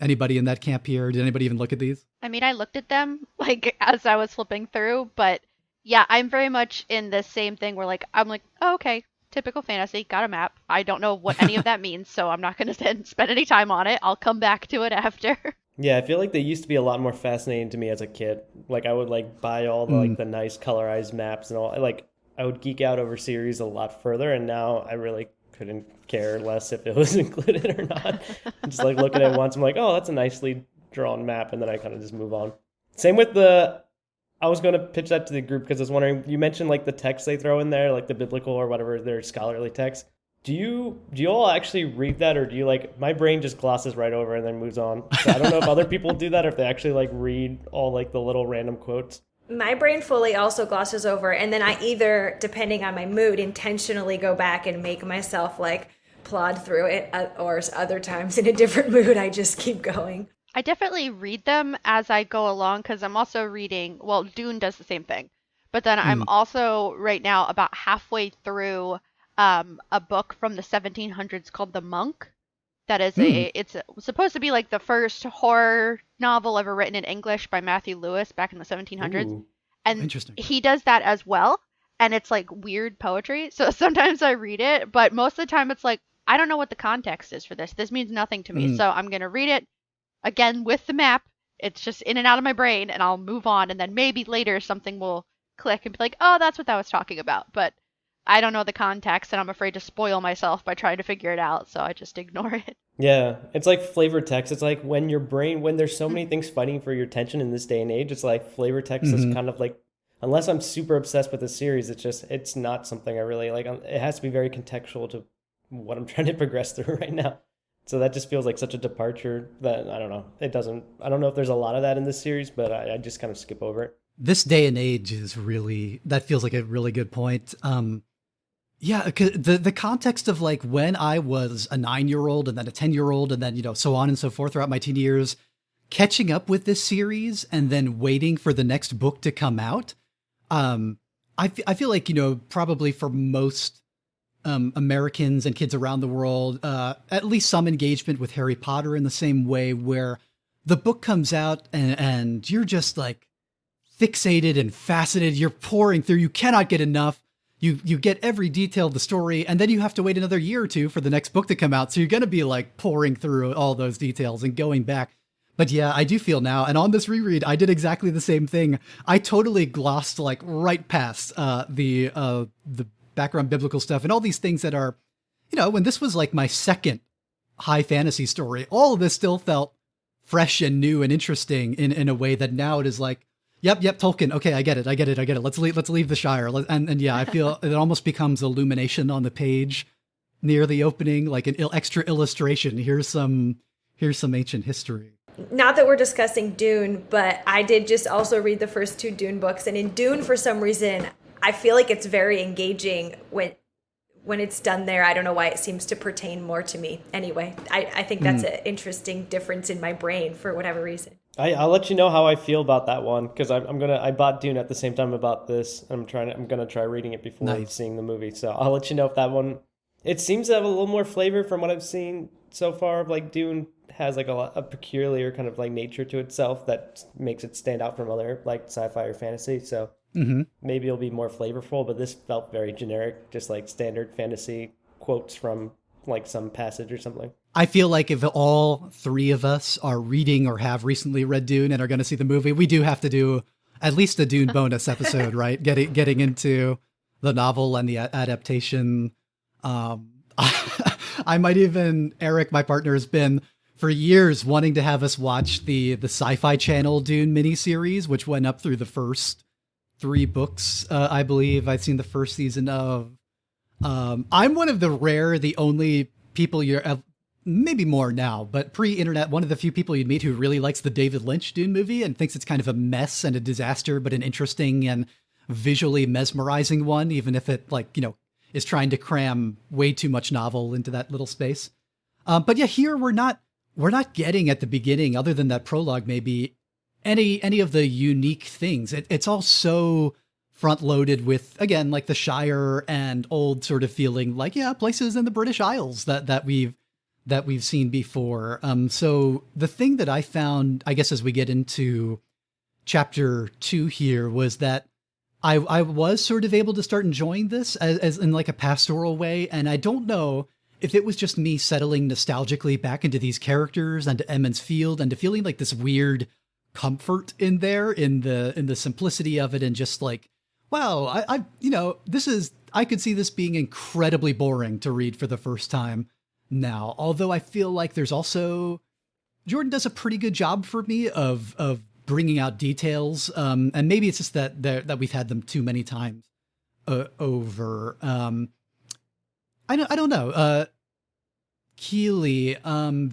Anybody in that camp here? Did anybody even look at these? I mean, I looked at them like as I was flipping through, but yeah, I'm very much in the same thing where I'm like, oh, okay, typical fantasy, got a map. I don't know what any of that means, so I'm not going to spend any time on it. I'll come back to it after. Yeah, I feel like they used to be a lot more fascinating to me as a kid. Like I would buy all the the nice colorized maps and all. I would geek out over series a lot further, and now I really couldn't care less if it was included or not. I'm just look at it once, I'm like, oh, that's a nicely drawn map, and then I kind of just move on. Same with I was going to pitch that to the group because I was wondering, you mentioned the text they throw in there, like the biblical or whatever, their scholarly text. Do you all actually read that, or do you my brain just glosses right over and then moves on? So I don't know if other people do that or if they actually read all the little random quotes. My brain fully also glosses over, and then I either, depending on my mood, intentionally go back and make myself plod through it, or other times in a different mood I just keep going. I definitely read them as I go along because I'm also reading, well, Dune does the same thing, but then I'm also right now about halfway through a book from the 1700s called The Monk. That is it's supposed to be the first horror novel ever written in English by Matthew Lewis back in the 1700s. Ooh, and he does that as well. And it's weird poetry. So sometimes I read it, but most of the time it's I don't know what the context is for this. This means nothing to me. So I'm going to read it again with the map. It's just in and out of my brain and I'll move on. And then maybe later something will click and be oh, that's what that was talking about. But I don't know the context, and I'm afraid to spoil myself by trying to figure it out, so I just ignore it. Yeah, it's flavor text. It's when when there's so many things fighting for your attention in this day and age, it's flavor text is kind of unless I'm super obsessed with a series, it's not something I really like. It has to be very contextual to what I'm trying to progress through right now. So that just feels like such a departure that, I don't know, I don't know if there's a lot of that in this series, but I just kind of skip over it. This day and age is that feels like a really good point. Yeah, the context of when I was a 9-year-old and then a 10-year-old and then, so on and so forth throughout my teen years, catching up with this series and then waiting for the next book to come out. I feel like, probably for most Americans and kids around the world, at least some engagement with Harry Potter in the same way where the book comes out and you're just fixated and fascinated. You're pouring through. You cannot get enough. you get every detail of the story, and then you have to wait another year or two for the next book to come out. So you're going to be like pouring through all those details and going back. But yeah, I do feel now, and on this reread, I did exactly the same thing. I totally glossed like right past the background biblical stuff and all these things that are, when this was like my second high fantasy story, all of this still felt fresh and new and interesting in a way that now it is like, Yep, Tolkien. Okay, I get it. Let's leave the Shire. And yeah, I feel it almost becomes illumination on the page near the opening, like an extra illustration. Here's some ancient history. Not that we're discussing Dune, but I did just also read the first 2 Dune books, and in Dune, for some reason, I feel like it's very engaging when it's done there. I don't know why it seems to pertain more to me. Anyway, I think that's an interesting difference in my brain for whatever reason. I'll let you know how I feel about that one, because I bought Dune at the same time about this. I'm gonna try reading it before seeing the movie. So I'll let you know if that one. It seems to have a little more flavor from what I've seen so far. Of like Dune has like a peculiar kind of like nature to itself that makes it stand out from other like sci-fi or fantasy. So maybe it'll be more flavorful. But this felt very generic, just like standard fantasy quotes from like some passage or something. I feel like if all 3 of us are reading or have recently read Dune and are going to see the movie, we do have to do at least a Dune bonus episode, right? Getting into the novel and the adaptation. I might even, Eric, my partner, has been for years wanting to have us watch the Sci-Fi Channel Dune miniseries, which went up through the first 3 books, I believe. I've seen the first season of. I'm one of the only people maybe more now, but pre-internet, one of the few people you'd meet who really likes the David Lynch Dune movie and thinks it's kind of a mess and a disaster, but an interesting and visually mesmerizing one, even if it is trying to cram way too much novel into that little space. But yeah, here we're not getting at the beginning, other than that prologue, maybe any of the unique things. It's all so front loaded with, again, like the Shire and old sort of feeling like, places in the British Isles that we've seen before. So the thing that I found, I guess, as we get into chapter 2 here, was that I was sort of able to start enjoying this as in like a pastoral way. And I don't know if it was just me settling nostalgically back into these characters and to Emond's Field and to feeling like this weird comfort in there in the simplicity of it, and just like, wow, I could see this being incredibly boring to read for the first time now. Although I feel like there's also, Jordan does a pretty good job for me of bringing out details. And maybe it's just that we've had them too many times over. I don't know. Keeley,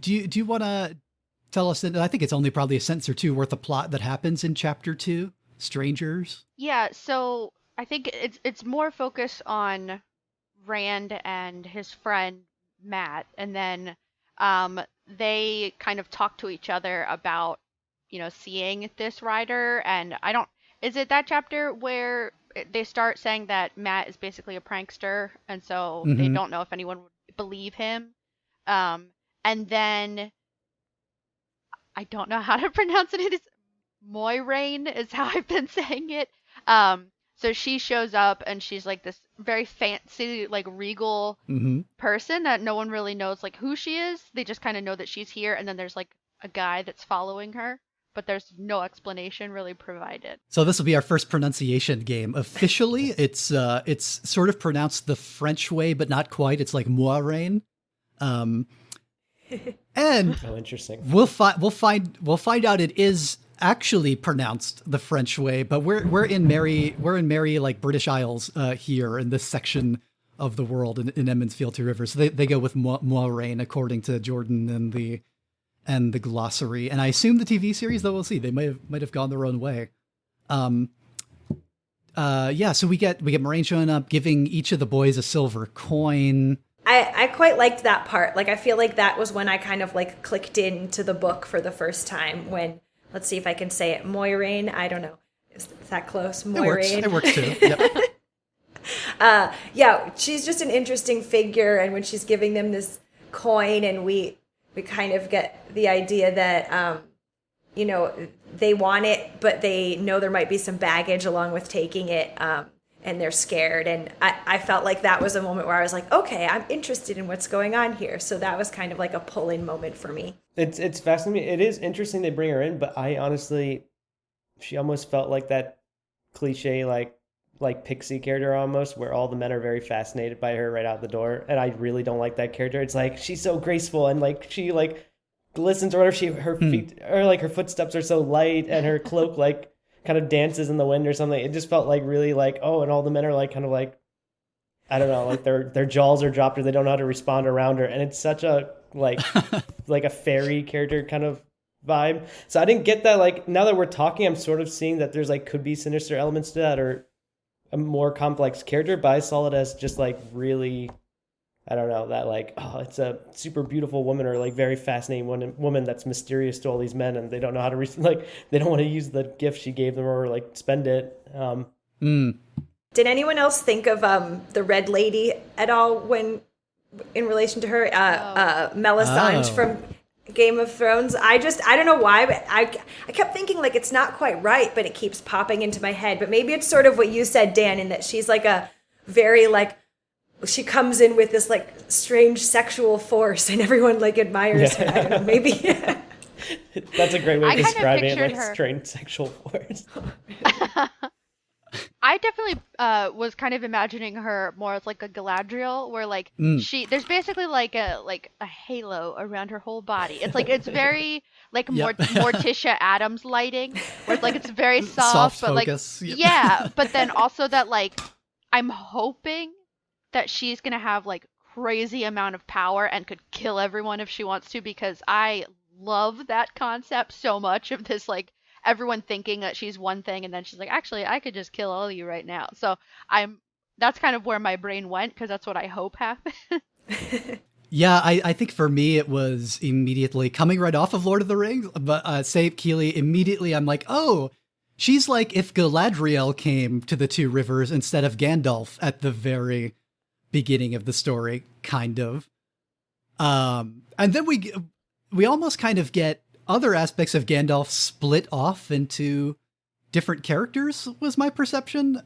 do you want to tell us that? I think it's only probably a sentence or 2 worth of plot that happens in chapter 2, Strangers. Yeah, so I think it's more focused on Rand and his friend Matt, and then they kind of talk to each other about seeing this rider. And is it that chapter where they start saying that Matt is basically a prankster, and so they don't know if anyone would believe him. And then I don't know how to pronounce it. It is Moiraine is how I've been saying it. So she shows up and she's like this very fancy, like regal person that no one really knows like who she is. They just kind of know that she's here, and then there's like a guy that's following her, but there's no explanation really provided. So this will be our first pronunciation game. Officially, it's sort of pronounced the French way, but not quite. It's like Moiraine. And interesting. We'll find out it is actually pronounced the French way, but we're in merry like British Isles here in this section of the world in Emond's Field, Two Rivers. So they go with Moiraine according to Jordan and the glossary, and I assume the TV series, though we'll see, they might have gone their own way. So we get Moiraine showing up, giving each of the boys a silver coin. I quite liked that part. Like, I feel like that was when I kind of like clicked into the book for the first time, when, let's see if I can say it, Moiraine, I don't know. Is that close? Moiraine. It works too. Yep. Yeah, she's just an interesting figure, and when she's giving them this coin, and we kind of get the idea that, they want it, but they know there might be some baggage along with taking it. and they're scared. And I felt like that was a moment where I was like, okay, I'm interested in what's going on here. So that was kind of like a pull-in moment for me. It's fascinating. It is interesting they bring her in, but I honestly, she almost felt like that cliche like pixie character almost, where all the men are very fascinated by her right out the door, and I really don't like that character. It's like she's so graceful and like she like glistens, or whatever. Her feet or like her footsteps are so light, and her cloak like kind of dances in the wind or something. It just felt like really like, oh, and all the men are like kind of like, I don't know, like their jaws are dropped or they don't know how to respond around her, and it's such a like like a fairy character kind of vibe. So I didn't get that. Like now that we're talking, I'm sort of seeing that there's like could be sinister elements to that or a more complex character, but I saw it as just like really, I don't know, that like, oh, it's a super beautiful woman or like very fascinating woman that's mysterious to all these men, and they don't know how to like they don't want to use the gift she gave them or like spend it. Did anyone else think of the Red Lady at all when in relation to her, Melisandre from Game of Thrones? I don't know why, but I kept thinking like it's not quite right, but it keeps popping into my head. But maybe it's sort of what you said, Dan, in that she's like a very like, she comes in with this like strange sexual force and everyone like admires her. I don't know, maybe. That's a great way of describing it, like her. strange sexual force. I definitely was kind of imagining her more as like a Galadriel, where like there's basically like a halo around her whole body. It's like it's very like Morticia Adams lighting, where it's like it's very soft but focus. Like yeah, but then also that like I'm hoping that she's gonna have like crazy amount of power and could kill everyone if she wants to, because I love that concept so much of this like everyone thinking that she's one thing and then she's like, actually I could just kill all of you right now. So that's kind of where my brain went, because that's what I hope happens. Yeah, I think for me it was immediately coming right off of Lord of the Rings, but say Keeley, immediately I'm like, oh, she's like if Galadriel came to the Two Rivers instead of Gandalf at the very beginning of the story, kind of. And then we almost kind of get other aspects of Gandalf split off into different characters, was my perception,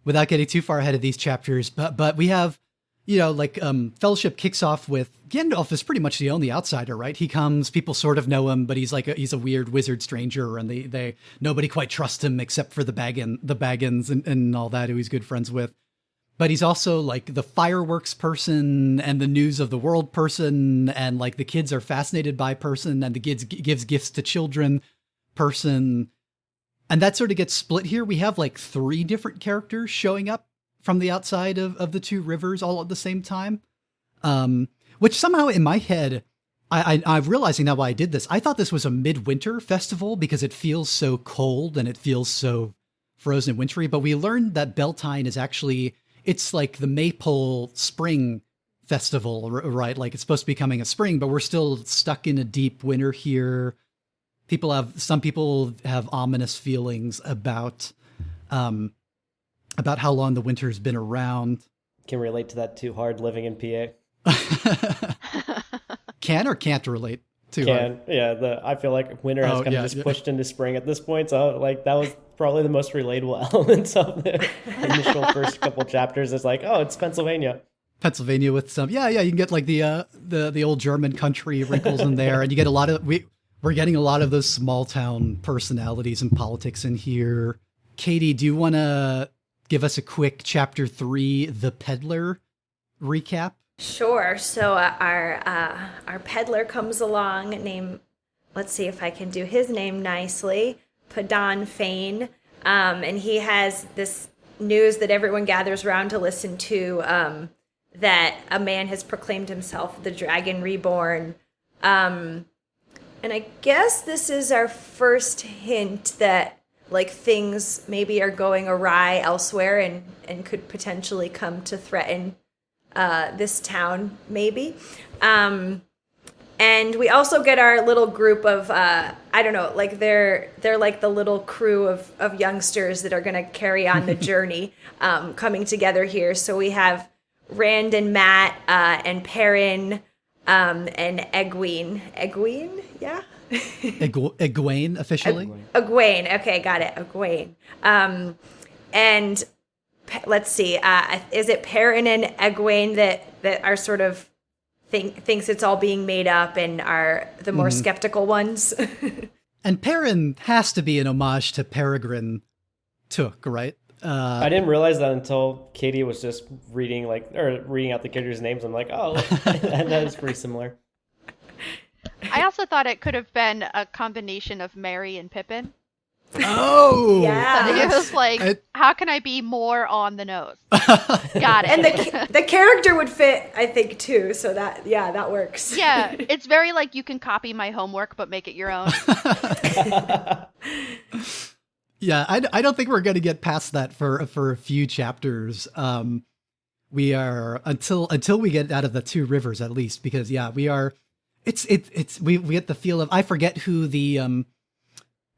without getting too far ahead of these chapters. But we have, like Fellowship kicks off with Gandalf is pretty much the only outsider, right? He comes, people sort of know him, but he's like he's a weird wizard stranger, and they nobody quite trusts him except for the Baggins and all that, who he's good friends with. But he's also like the fireworks person and the news of the world person, and like the kids are fascinated by person, and the kids gives gifts to children person. And that sort of gets split here. We have like 3 different characters showing up from the outside of the Two Rivers all at the same time. Which somehow in my head, I'm realizing now why I did this. I thought this was a midwinter festival because it feels so cold and it feels so frozen and wintry. But we learned that Beltane is actually, it's like the Maypole spring festival, right? Like it's supposed to be coming a spring, but we're still stuck in a deep winter here. Some people have ominous feelings about how long the winter's been around. Can relate to that too hard living in PA. Can or can't relate to hard? Yeah. I feel like winter has kind of just pushed into spring at this point. So like that was probably the most relatable elements of the initial first couple chapters. It's like, oh, it's Pennsylvania with some, you can get like the old German country wrinkles in there, and you get a lot of, we're getting a lot of those small town personalities and politics in here. Catie, do you want to give us a quick chapter 3, The Peddler recap? Sure. So our peddler comes along named, let's see if I can do his name nicely, Padan Fane. And he has this news that everyone gathers around to listen to, that a man has proclaimed himself the Dragon Reborn. And I guess this is our first hint that like things maybe are going awry elsewhere and could potentially come to threaten this town, maybe. And we also get our little group of, I don't know, like they're like the little crew of youngsters that are going to carry on the journey, coming together here. So we have Rand and Matt, and Perrin, and Egwene. Egwene? Yeah? Egwene, officially? Egwene. Okay, got it. Egwene. And let's see, is it Perrin and Egwene that are sort of thinks it's all being made up and are the more skeptical ones? And Perrin has to be an homage to Peregrine Took, right? I didn't realize that until Catie was just reading out the characters' names. I'm like, oh, and that is pretty similar. I also thought it could have been a combination of Merry and Pippin. Oh, yeah. It was like, how can I be more on the nose? Got it. And the character would fit, I think, too. So that works. Yeah, it's very like you can copy my homework but make it your own. Yeah, I don't think we're going to get past that for a few chapters. We are until we get out of the Two Rivers at least, because we are. We get the feel of, I forget who the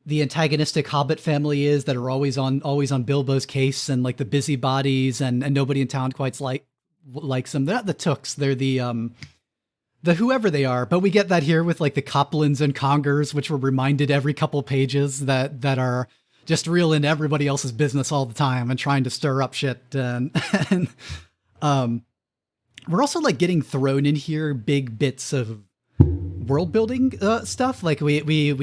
antagonistic Hobbit family is that are always on Bilbo's case, and like the busybodies, and nobody in town quite likes them. They're not the Tooks. They're the whoever they are. But we get that here with like the Coplans and Congers, which we're reminded every couple pages that are just real into everybody else's business all the time and trying to stir up shit. And we're also like getting thrown in here big bits of world building stuff. Like we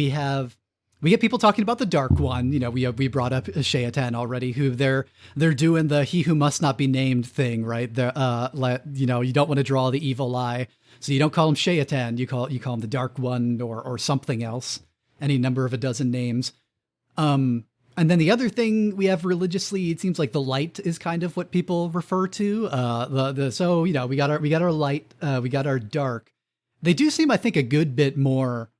get people talking about the Dark One. You know, we brought up Sheatan already, who they're doing the he who must not be named thing, right? You don't want to draw the evil eye, so you don't call him Sheatan. You call him the Dark One or something else, any number of a dozen names. And then the other thing we have religiously, it seems like the light is kind of what people refer to. So we got our light, we got our dark. They do seem, I think, a good bit more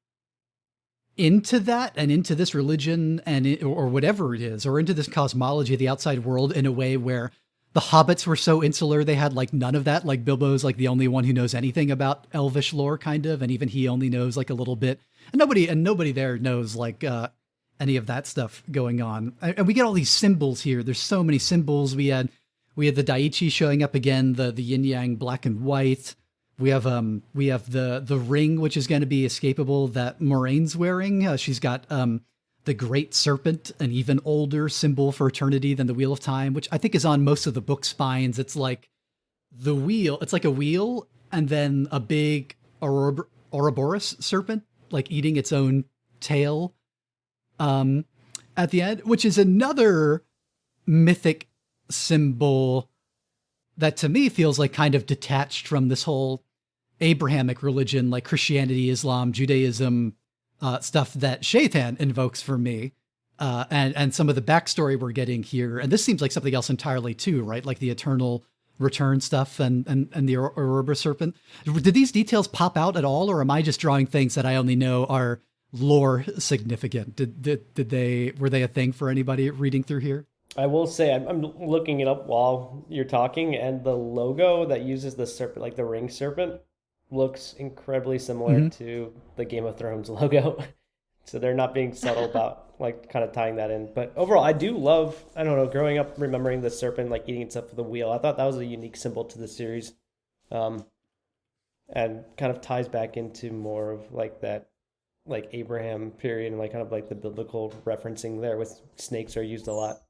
into that and into this religion or whatever it is, or into this cosmology of the outside world in a way where the hobbits were so insular. They had like none of that. Like Bilbo's like the only one who knows anything about elvish lore, kind of, and even he only knows like a little bit. And nobody there knows like any of that stuff going on. And we get all these symbols here. There's so many symbols. We had the Daichi showing up again, the yin yang black and white. We have the ring, which is going to be escapable, that Moraine's wearing. She's got the Great Serpent, an even older symbol for eternity than the Wheel of Time, which I think is on most of the book spines. It's like the wheel. It's like a wheel and then a big Ouroboros serpent, like eating its own tail at the end, which is another mythic symbol that to me feels like kind of detached from this whole Abrahamic religion, like Christianity, Islam, Judaism, stuff that Shaitan invokes for me, and some of the backstory we're getting here. And this seems like something else entirely too, right? Like the eternal return stuff and the Ouroboros serpent. Did these details pop out at all, or am I just drawing things that I only know are lore significant? Were they a thing for anybody reading through here? I will say I'm looking it up while you're talking, and the logo that uses the serpent, like the ring serpent, looks incredibly similar to the Game of Thrones logo. So they're not being subtle about like kind of tying that in. But overall, I do love, I don't know, growing up remembering the serpent like eating itself with a wheel. I thought that was a unique symbol to the series, and kind of ties back into more of like that like Abraham period and like kind of like the biblical referencing there with snakes are used a lot.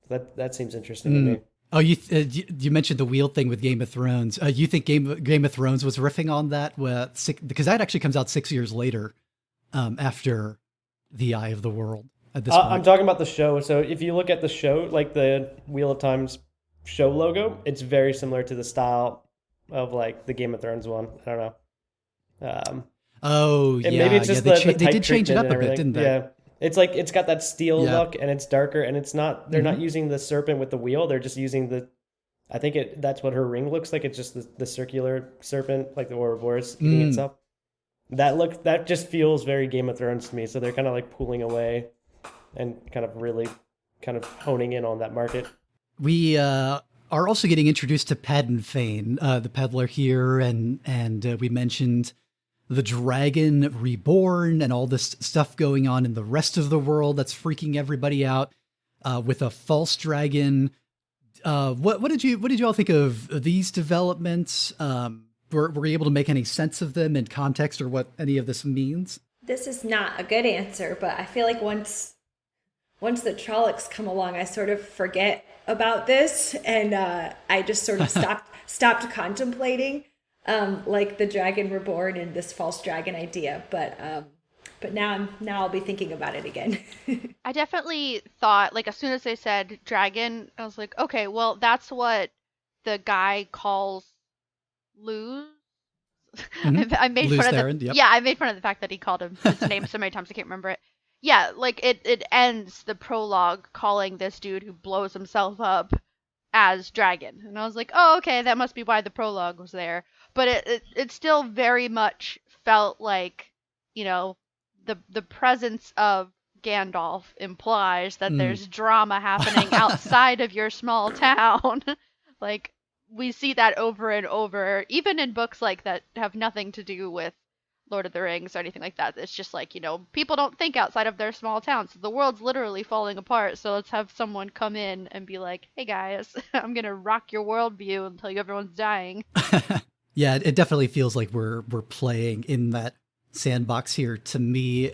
That seems interesting to me. Oh, you mentioned the wheel thing with Game of Thrones. You think Game of Thrones was riffing on that? Because that actually comes out 6 years later, after The Eye of the World. At this point, I'm talking about the show. So if you look at the show, like the Wheel of Time's show logo, it's very similar to the style of like the Game of Thrones one. I don't know. Maybe it's just they did change it up a bit, didn't they? Yeah. It's like it's got that steel look and it's darker and it's not they're not using the serpent with the wheel, they're just using that's what her ring looks like. It's just the circular serpent, like the Ouroboros eating itself. That just feels very Game of Thrones to me. So they're kind of like pulling away and kind of really kind of honing in on that market. We are also getting introduced to Padden Fane, the peddler here, and we mentioned the dragon reborn and all this stuff going on in the rest of the world that's freaking everybody out, with a false dragon. What did you all think of these developments? Were you able to make any sense of them in context or what any of this means? This is not a good answer, but I feel like once once the Trollocs come along, I sort of forget about this, and I just sort of stopped contemplating like the Dragon Reborn and this false dragon idea. But now I'll be thinking about it again. I definitely thought, like, as soon as they said dragon, I was like, okay, well, that's what the guy calls Luz. I made Luz fun of Theron, the yep. yeah, I made fun of the fact that he called him his name so many times I can't remember it. Yeah, like it ends the prologue calling this dude who blows himself up as dragon, and I was like, oh, okay, that must be why the prologue was there. But it still very much felt like, you know, the presence of Gandalf implies that there's drama happening outside of your small town. Like, we see that over and over, even in books like that have nothing to do with Lord of the Rings or anything like that. It's just like, you know, people don't think outside of their small towns. So the world's literally falling apart. So let's have someone come in and be like, hey guys, I'm going to rock your worldview and tell you everyone's dying. Yeah, it definitely feels like we're playing in that sandbox here to me.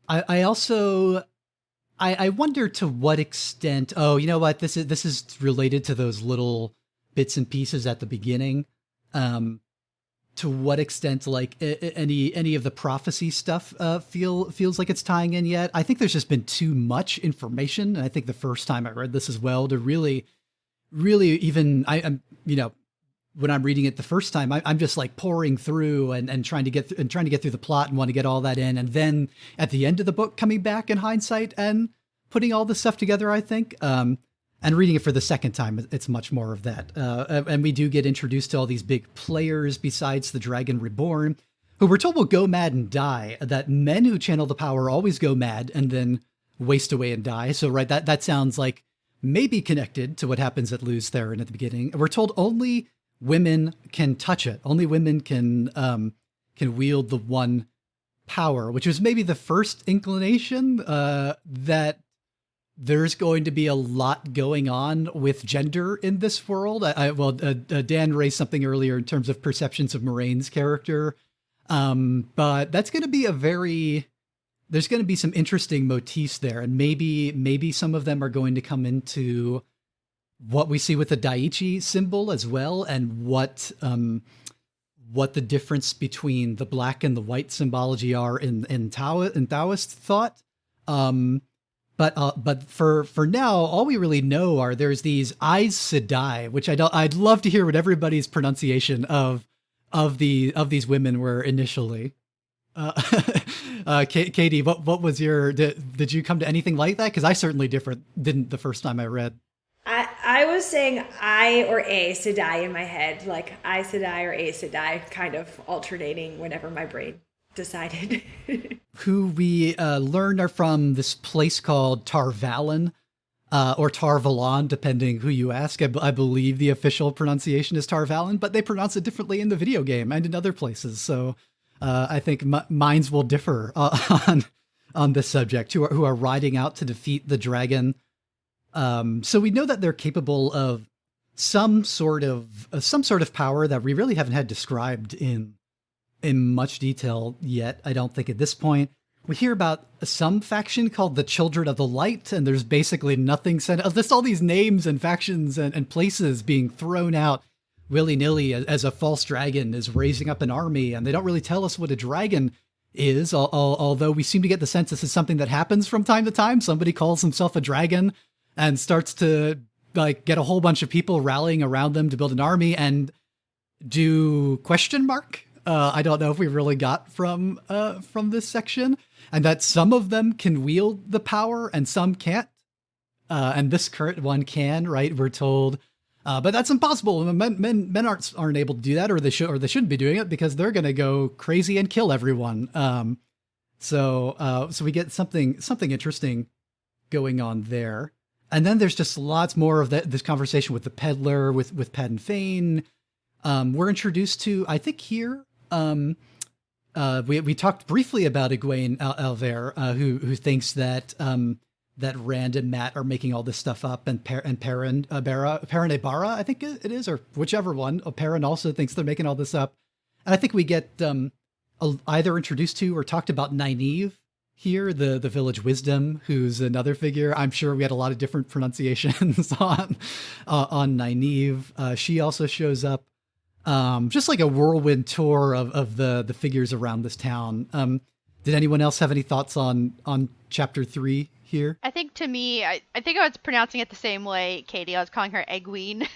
I also I wonder to what extent, oh, you know what, this is related to those little bits and pieces at the beginning. To what extent, like, any of the prophecy stuff feels like it's tying in yet? I think there's just been too much information, and I think the first time I read this as well to really even I'm, you know, when I'm reading it the first time, I'm just like pouring through and trying to get through the plot and want to get all that in, and then at the end of the book, coming back in hindsight and putting all this stuff together. I think. And reading it for the second time, it's much more of that. And we do get introduced to all these big players besides the Dragon Reborn, who we're told will go mad and die. That men who channel the power always go mad and then waste away and die. So, right, that sounds like maybe connected to what happens at Luz Theron at the beginning. We're told only women can touch it. Only women can wield the one power, which was maybe the first inclination that there's going to be a lot going on with gender in this world. Dan raised something earlier in terms of perceptions of Moraine's character. But that's going to be there's going to be some interesting motifs there. And maybe some of them are going to come into what we see with the Daiichi symbol as well. And what the difference between the black and the white symbology are in Taoist thought. But for now, all we really know are there's these Aes Sedai, which I'd love to hear what everybody's pronunciation of these women were initially. Catie, what was your, did you come to anything like that? Because I certainly didn't the first time I read. I was saying I or A Sedai in my head, like Aes Sedai or A Sedai, kind of alternating whenever my brain decided. Who we learn are from this place called Tarvalon, or Tarvalon, depending who you ask. I believe the official pronunciation is Tarvalon, but they pronounce it differently in the video game and in other places. So I think minds will differ on this subject. Who are riding out to defeat the dragon. So we know that they're capable of some sort of power that we really haven't had described in much detail yet. I don't think at this point. We hear about some faction called the Children of the Light, and there's basically nothing said. Just all these names and factions and places being thrown out willy-nilly as a false dragon is raising up an army, and they don't really tell us what a dragon is, although we seem to get the sense this is something that happens from time to time. Somebody calls himself a dragon and starts to like get a whole bunch of people rallying around them to build an army and do question mark. I don't know if we really got from this section, and that some of them can wield the power and some can't. And this current one can, right? We're told, but that's impossible. Men aren't able to do that, or they shouldn't be doing it because they're going to go crazy and kill everyone. So we get something interesting going on there. And then there's just lots more of this conversation with the peddler, with Padan Fain. We're introduced to, I think here, we talked briefly about Egwene Alver, who thinks that that Rand and Matt are making all this stuff up, and Perrin Ibarra, I think it is, or whichever one. Perrin also thinks they're making all this up. And I think we get either introduced to or talked about Nynaeve here, the village wisdom, who's another figure. I'm sure we had a lot of different pronunciations on Nynaeve. She also shows up. Just like a whirlwind tour of the figures around this town. Did anyone else have any thoughts on chapter 3 here? I think to me, I think I was pronouncing it the same way, Catie. I was calling her Egwene.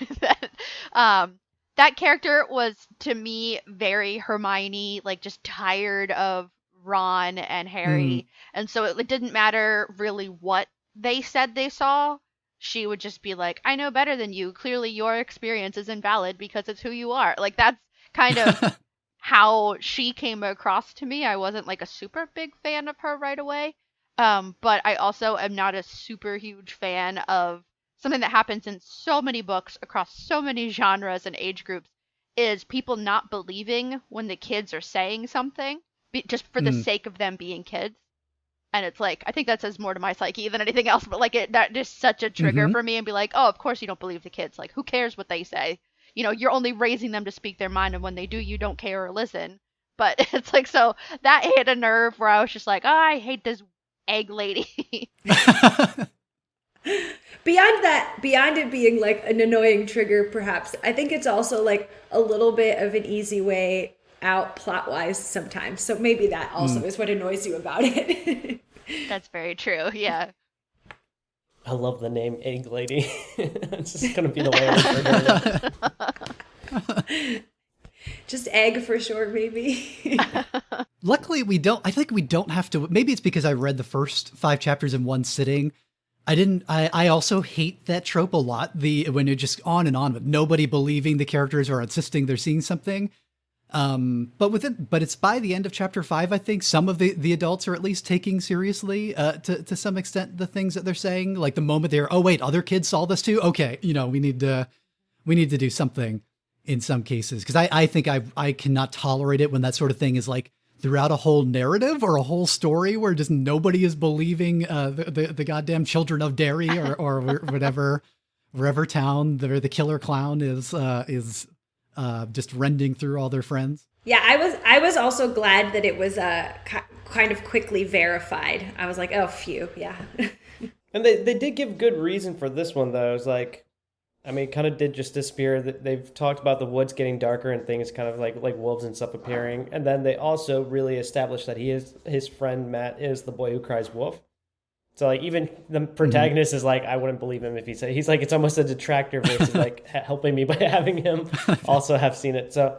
That character was, to me, very Hermione, like just tired of Ron and Harry. And so it didn't matter really what they said they saw. She would just be like, I know better than you. Clearly your experience is invalid because it's who you are. Like, that's kind of how she came across to me. I wasn't like a super big fan of her right away. But I also am not a super huge fan of something that happens in so many books across so many genres and age groups, is people not believing when the kids are saying something just for the sake of them being kids. And it's like, I think that says more to my psyche than anything else, but like that just such a trigger for me, and be like, oh, of course you don't believe the kids. Like, who cares what they say? You know, you're only raising them to speak their mind, and when they do, you don't care or listen. But it's like, so that hit a nerve where I was just like, oh, I hate this egg lady. Beyond it being like an annoying trigger, perhaps, I think it's also like a little bit of an easy way out plot-wise sometimes. So maybe that also is what annoys you about it. That's very true, yeah. I love the name Egg Lady. It's just going to be the way I refer to it. Just egg for short, maybe. Luckily, I think we don't have to. Maybe it's because I read the first 5 chapters in one sitting. I also hate that trope a lot. When you're just on and on with nobody believing the characters or insisting they're seeing something. But it's by the end of chapter 5, I think some of the adults are at least taking seriously, to some extent, the things that they're saying. Like the moment they're, oh wait, other kids saw this too. Okay. We need to do something in some cases. Cause I think I cannot tolerate it when that sort of thing is like throughout a whole narrative or a whole story where just nobody is believing, the goddamn children of Derry or wherever town the killer clown is just rending through all their friends. Yeah, I was also glad that it was kind of quickly verified. I was like, oh, phew, yeah. And they did give good reason for this one, though. It was like, I mean, it kind of did just disappear. They've talked about the woods getting darker and things kind of like wolves and stuff appearing. And then they also really established that his friend Matt is the boy who cries wolf. So like even the protagonist is like, I wouldn't believe him if he said, he's like, it's almost a detractor versus like helping me by having him also have seen it. So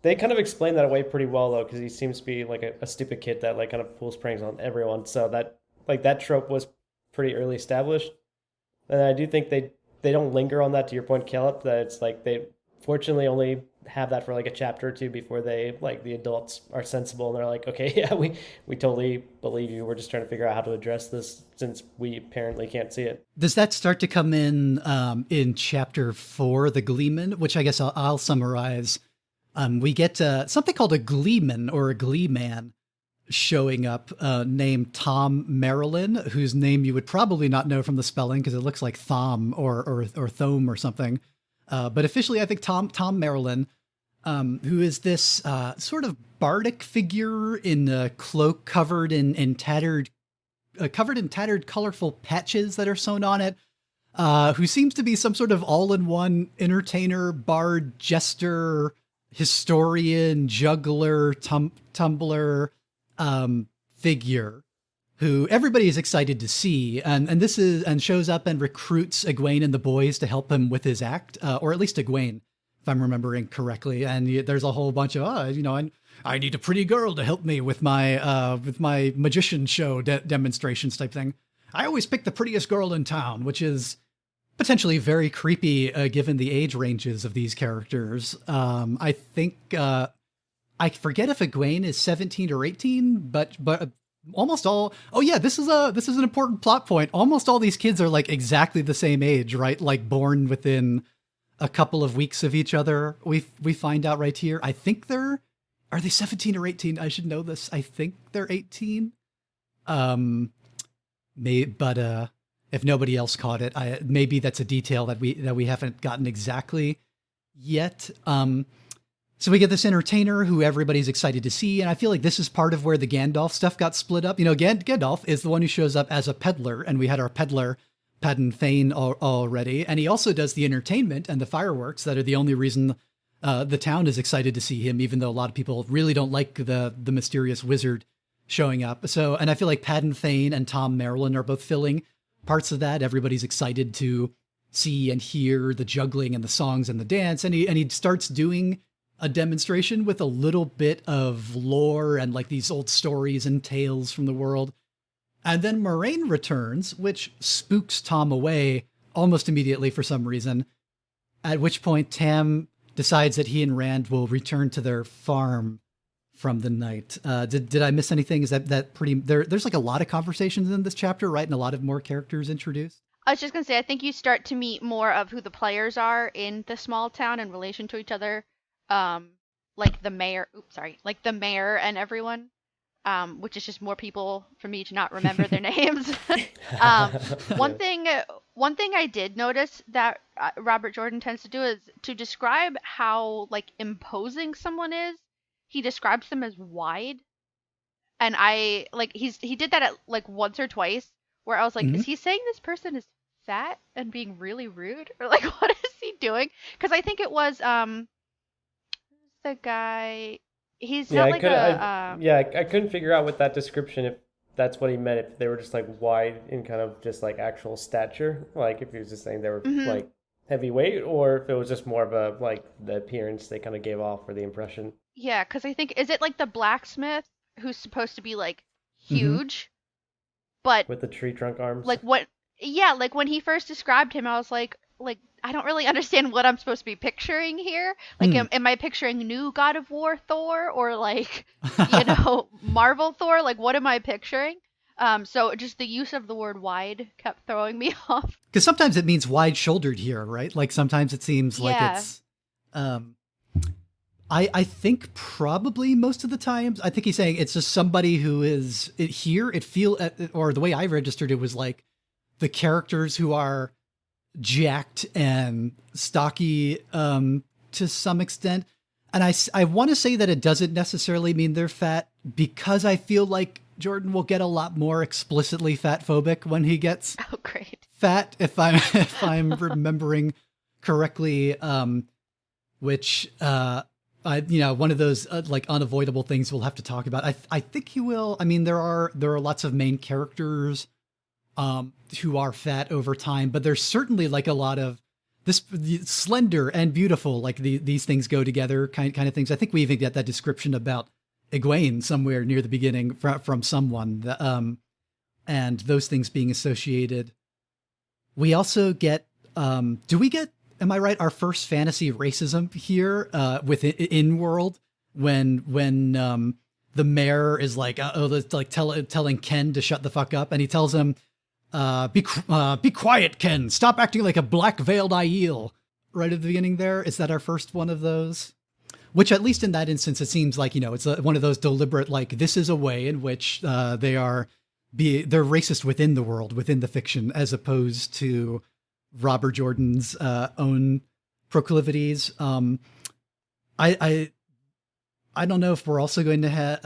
they kind of explain that away pretty well though, because he seems to be like a stupid kid that like kind of pulls pranks on everyone. So that trope was pretty early established. And I do think they don't linger on that, to your point, Caleb, that it's like they fortunately only have that for like a chapter or two before they like the adults are sensible and they're like, okay, yeah, we totally believe you. We're just trying to figure out how to address this since we apparently can't see it. Does that start to come in chapter 4, the Gleeman, which I guess I'll summarize. We get something called a Gleeman or a Gleeman showing up, named Tom Marilyn, whose name you would probably not know from the spelling because it looks like Thom or Thome or something. But officially, I think Tom Marilyn, who is this sort of bardic figure in a cloak covered in tattered, colorful patches that are sewn on it, who seems to be some sort of all-in-one entertainer, bard, jester, historian, juggler, tumbler figure, who everybody is excited to see, and shows up and recruits Egwene and the boys to help him with his act, or at least Egwene, if I'm remembering correctly. And there's a whole bunch of, I need a pretty girl to help me with my magician show demonstrations type thing. I always pick the prettiest girl in town, which is potentially very creepy given the age ranges of these characters. I think I forget if Egwene is 17 or 18, but almost all. Oh yeah, this is an important plot point. Almost all these kids are like exactly the same age, right? Like born within a couple of weeks of each other. We find out right here. I think are they 17 or 18? I should know this. I think they're 18. But if nobody else caught it, maybe that's a detail that we haven't gotten exactly yet. So we get this entertainer who everybody's excited to see, and I feel like this is part of where the Gandalf stuff got split up. Gandalf is the one who shows up as a peddler, and we had our peddler, Padden Fane, already, and he also does the entertainment and the fireworks that are the only reason the town is excited to see him, even though a lot of people really don't like the mysterious wizard showing up. So, and I feel like Padden Fane and Tom Marilyn are both filling parts of that. Everybody's excited to see and hear the juggling and the songs and the dance, and he starts doing a demonstration with a little bit of lore and like these old stories and tales from the world. And then Moraine returns, which spooks Tom away almost immediately for some reason, at which point Tam decides that he and Rand will return to their farm from the night. Did I miss anything? Is that pretty... There's like a lot of conversations in this chapter, right? And a lot of more characters introduced? I was just going to say, I think you start to meet more of who the players are in the small town in relation to each other. Like the mayor, like the mayor and everyone, which is just more people for me to not remember their names. One thing I did notice that Robert Jordan tends to do is to describe how like imposing someone is. He describes them as wide, and I like he did that at like once or twice where I was like, is he saying this person is fat and being really rude, or like what is he doing? Because I think it was the guy, he's not like I couldn't figure out with that description if that's what he meant, if they were just like wide in kind of just like actual stature, like if he was just saying they were like heavyweight, or if it was just more of a like the appearance they kind of gave off for the impression. Yeah, because I think, is it like the blacksmith who's supposed to be like huge, but with the tree trunk arms? Like what? Yeah, like when he first described him, I was like I don't really understand what I'm supposed to be picturing here. Like, am I picturing new God of War Thor, or like, Marvel Thor? Like, what am I picturing? So just the use of the word wide kept throwing me off. Because sometimes it means wide-shouldered here, right? Like sometimes it seems like it's... I think probably most of the times, I think he's saying it's just somebody who is... or the way I registered it was like the characters who are jacked and stocky to some extent. And I want to say that it doesn't necessarily mean they're fat, because I feel like Jordan will get a lot more explicitly fat phobic when he gets fat, if I'm remembering correctly, which one of those like unavoidable things we'll have to talk about. I think he will. I mean, there are lots of main characters who are fat over time, but there's certainly like a lot of this slender and beautiful, like these things go together kind of things. I think we even get that description about Egwene somewhere near the beginning from someone, and those things being associated. We also get, am I right, our first fantasy racism here within world when the mayor is like, telling Ken to shut the fuck up, and he tells him, be quiet, Ken. Stop acting like a black-veiled Aiel. Right at the beginning there. Is that our first one of those? Which, at least in that instance, it seems like, it's one of those deliberate, like, this is a way in which they're racist within the world, within the fiction, as opposed to Robert Jordan's own proclivities. I don't know if we're also going to have,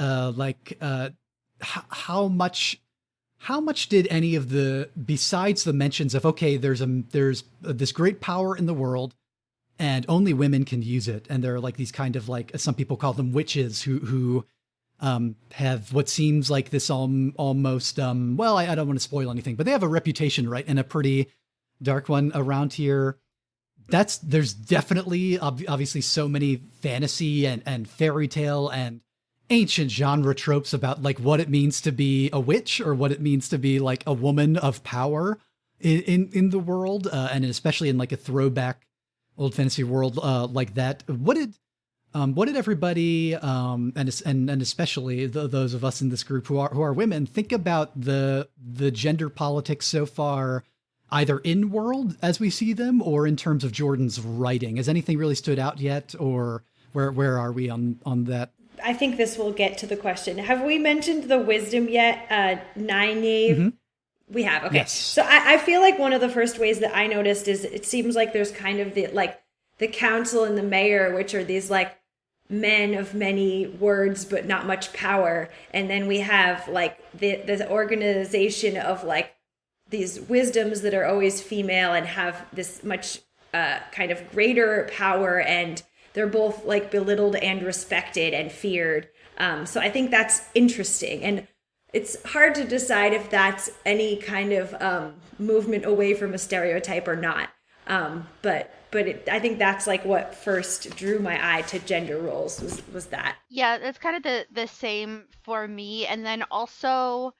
how much did any of besides the mentions of, okay, there's this great power in the world and only women can use it, and there are like these kind of like, some people call them witches who have what seems like this almost, I don't want to spoil anything, but they have a reputation, right? And a pretty dark one around here. There's definitely obviously so many fantasy and fairy tale and ancient genre tropes about like what it means to be a witch, or what it means to be like a woman of power in the world, and especially in like a throwback old fantasy world like that. What did everybody and especially those of us in this group who are women think about the gender politics so far, either in world as we see them or in terms of Jordan's writing? Has anything really stood out yet, or where are we on that? I think this will get to the question. Have we mentioned the wisdom yet? Nynaeve? Mm-hmm. We have. Okay. Yes. So I feel like one of the first ways that I noticed is it seems like there's kind of the council and the mayor, which are these like men of many words but not much power, and then we have like the organization of like these wisdoms that are always female and have this much kind of greater power, and they're both like belittled and respected and feared. So I think that's interesting, and it's hard to decide if that's any kind of movement away from a stereotype or not. But I think that's like what first drew my eye to gender roles was that. Yeah, it's kind of the same for me. And then also,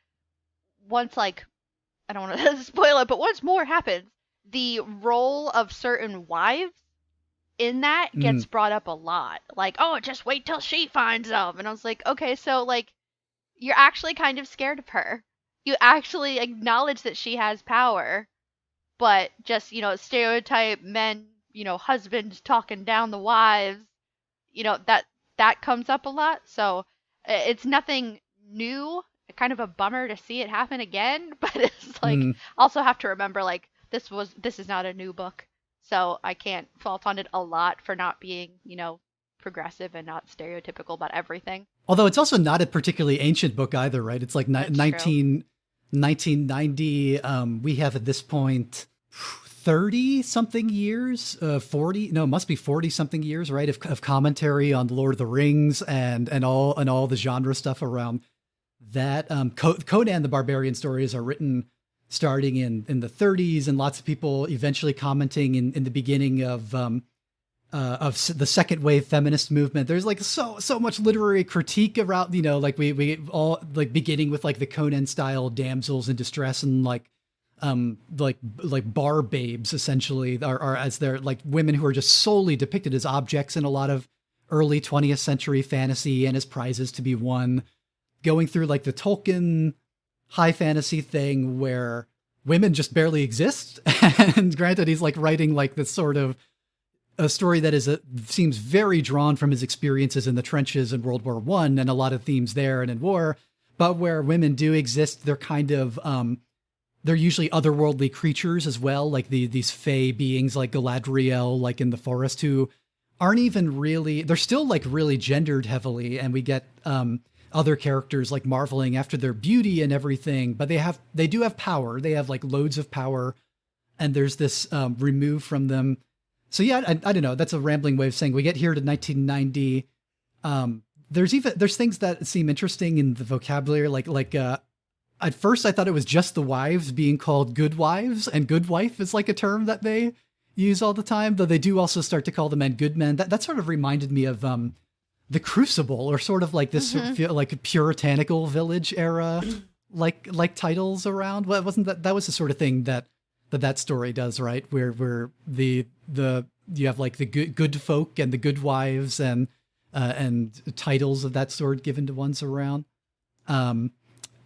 once like, I don't want to spoil it, but once more happens, the role of certain wives in that gets brought up a lot. Like, oh, just wait till she finds them. And I was like, okay, so like, you're actually kind of scared of her. You actually acknowledge that she has power, but just, stereotype men, husbands talking down the wives, that comes up a lot. So it's nothing new. Kind of a bummer to see it happen again, but it's like, also have to remember, like, this is not a new book. So I can't fault on it a lot for not being, progressive and not stereotypical about everything. Although it's also not a particularly ancient book either, right? It's like 1990. We have at this point 30 something years, 40, no, it must be 40 something years, right? Of commentary on Lord of the Rings and all the genre stuff around that. Conan the Barbarian stories are written starting in the 30s, and lots of people eventually commenting in the beginning of the second wave feminist movement. There's like so much literary critique around, like we all like beginning with like the Conan style damsels in distress and like bar babes essentially are as they're like women who are just solely depicted as objects in a lot of early 20th century fantasy and as prizes to be won, going through like the Tolkien high fantasy thing where women just barely exist. And granted, he's like writing like this sort of a story that seems very drawn from his experiences in the trenches in World War I and a lot of themes there and in war, but where women do exist, they're kind of, they're usually otherworldly creatures as well, like these fey beings like Galadriel, like in the forest, who aren't even really, they're still like really gendered heavily, and we get other characters like marveling after their beauty and everything, but they do have power. They have like loads of power, and there's this remove from them. So yeah, I don't know. That's a rambling way of saying we get here to 1990. There's things that seem interesting in the vocabulary, like at first I thought it was just the wives being called good wives, and good wife is like a term that they use all the time, though they do also start to call the men good men. That sort of reminded me of the Crucible, or sort of like this like puritanical village era like titles around. Well, wasn't that was the sort of thing that story does, right? Where the you have like the good folk and the good wives and titles of that sort given to ones around.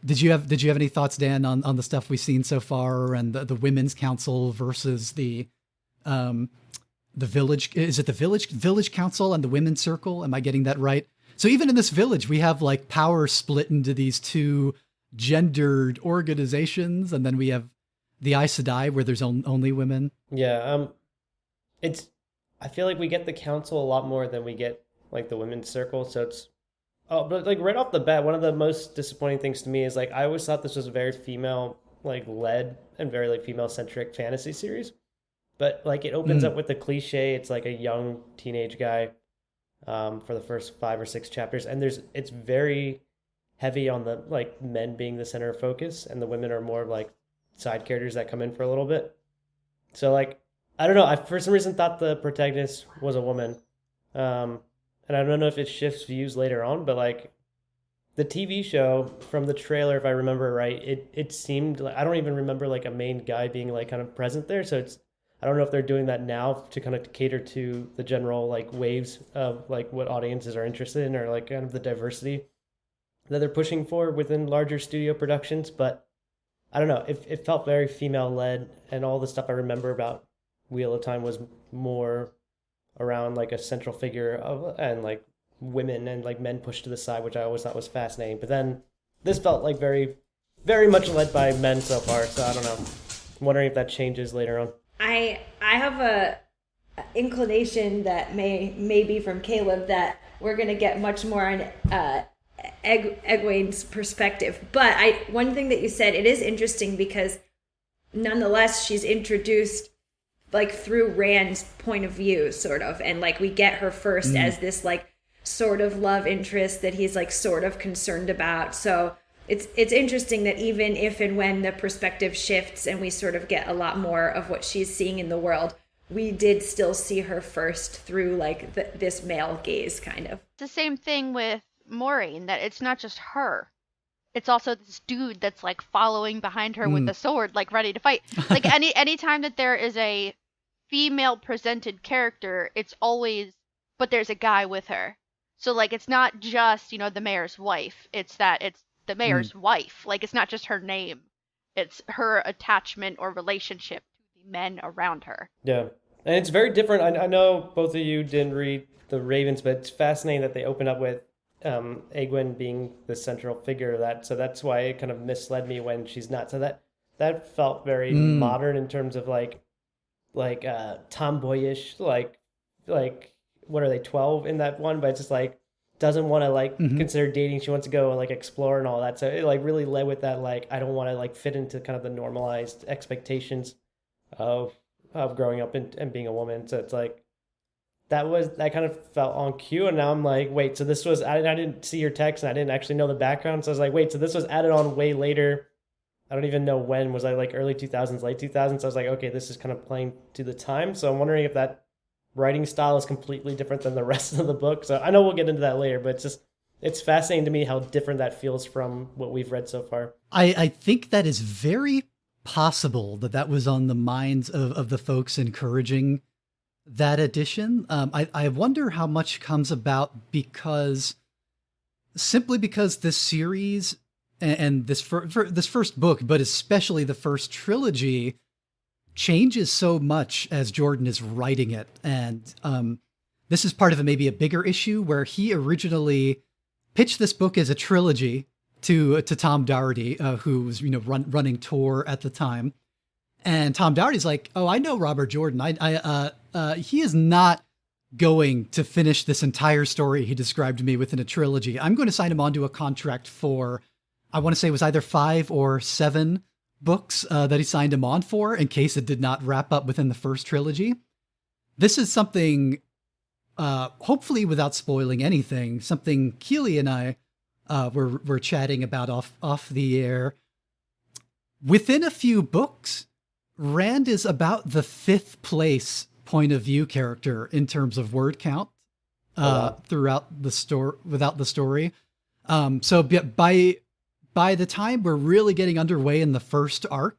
Did you have any thoughts, Dan, on the stuff we've seen so far, and the Women's Council versus the village? Is it the village council and the Women's Circle? Am I getting that right? So even in this village, we have like power split into these two gendered organizations, and then we have the Aes Sedai where there's only women. Yeah, I feel like we get the council a lot more than we get like the Women's Circle. So it's but like right off the bat, one of the most disappointing things to me is like I always thought this was a very female like led and very like female centric fantasy series, but like it opens up with the cliche. It's like a young teenage guy for the first 5 or 6 chapters, and it's very heavy on the like men being the center of focus, and the women are more like side characters that come in for a little bit. So like I don't know, I for some reason thought the protagonist was a woman. And I don't know if it shifts views later on, but like the TV show from the trailer, if I remember right, it seemed like, I don't even remember like a main guy being like kind of present there. So I don't know if they're doing that now to kind of cater to the general like waves of like what audiences are interested in, or like kind of the diversity that they're pushing for within larger studio productions. But I don't know, it felt very female led, and all the stuff I remember about Wheel of Time was more around like a central figure and like women and like men pushed to the side, which I always thought was fascinating. But then this felt like very, very much led by men so far. So I don't know. I'm wondering if that changes later on. I have inclination that may be from Caleb that we're going to get much more on Egwene's perspective. But one thing that you said, it is interesting because nonetheless she's introduced like through Rand's point of view, sort of, and like we get her first as this like sort of love interest that he's like sort of concerned about. So it's interesting that even if and when the perspective shifts and we sort of get a lot more of what she's seeing in the world, we did still see her first through like this male gaze, kind of. It's the same thing with Maureen, that it's not just her. It's also this dude that's like following behind her with a sword, like ready to fight. Like any time that there is a female presented character, it's always, but there's a guy with her. So like it's not just, the mayor's wife. It's the mayor's wife. Like it's not just her name. It's her attachment or relationship to the men around her. Yeah. And it's very different. I know both of you didn't read The Ravens, but it's fascinating that they open up with Egwene being the central figure of that. So that's why it kind of misled me when she's not. So that felt very modern in terms of like tomboyish, like what are they, 12 in that one? But it's just like doesn't want to like consider dating. She wants to go and like explore and all that. So it like really led with that, like I don't want to like fit into kind of the normalized expectations of growing up and being a woman. So it's like that kind of felt on cue, and now I'm like, wait, so this was I didn't see your text and I didn't actually know the background. So I was like, wait, so this was added on way later. I don't even know when. Was I like early 2000s, late 2000s? So I was like, okay, this is kind of playing to the time. So I'm wondering if that writing style is completely different than the rest of the book. So I know we'll get into that later, but it's fascinating to me how different that feels from what we've read so far. I think that is very possible that was on the minds of the folks encouraging that edition. I wonder how much comes about simply because this series and this first book, but especially the first trilogy, changes so much as Jordan is writing it. And this is part of maybe a bigger issue where he originally pitched this book as a trilogy to Tom Dougherty, who was running Tor at the time. And Tom Dougherty's like, oh, I know Robert Jordan. He is not going to finish this entire story he described to me within a trilogy. I'm going to sign him onto a contract for, I want to say it was either 5 or 7 books that he signed him on for in case it did not wrap up within the first trilogy. This is something, hopefully without spoiling anything, something Keeley and I were chatting about off the air. Within a few books, Rand is about the 5th place point of view character in terms of word count throughout the story. So by the time we're really getting underway in the first arc,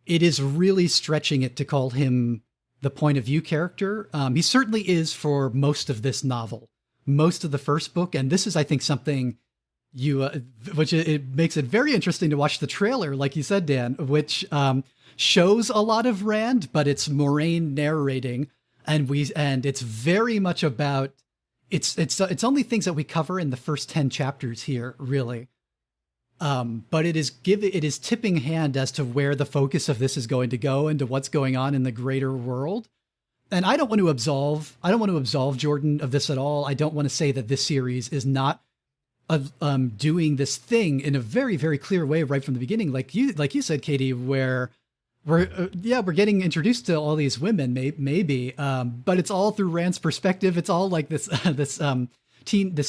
it is really stretching it to call him the point of view character. He certainly is for most of this novel, most of the first book. And this is, I think, something which it makes it very interesting to watch the trailer, like you said, Dan, which shows a lot of Rand, but it's Moraine narrating. And it's very much about, it's only things that we cover in the first 10 chapters here, really. But it is tipping hand as to where the focus of this is going to go and to what's going on in the greater world. And I don't want to absolve Jordan of this at all. I don't want to say that this series is not doing this thing in a very, very clear way right from the beginning. Like you said, Catie, where we're getting introduced to all these women, maybe, but it's all through Rand's perspective. It's all like this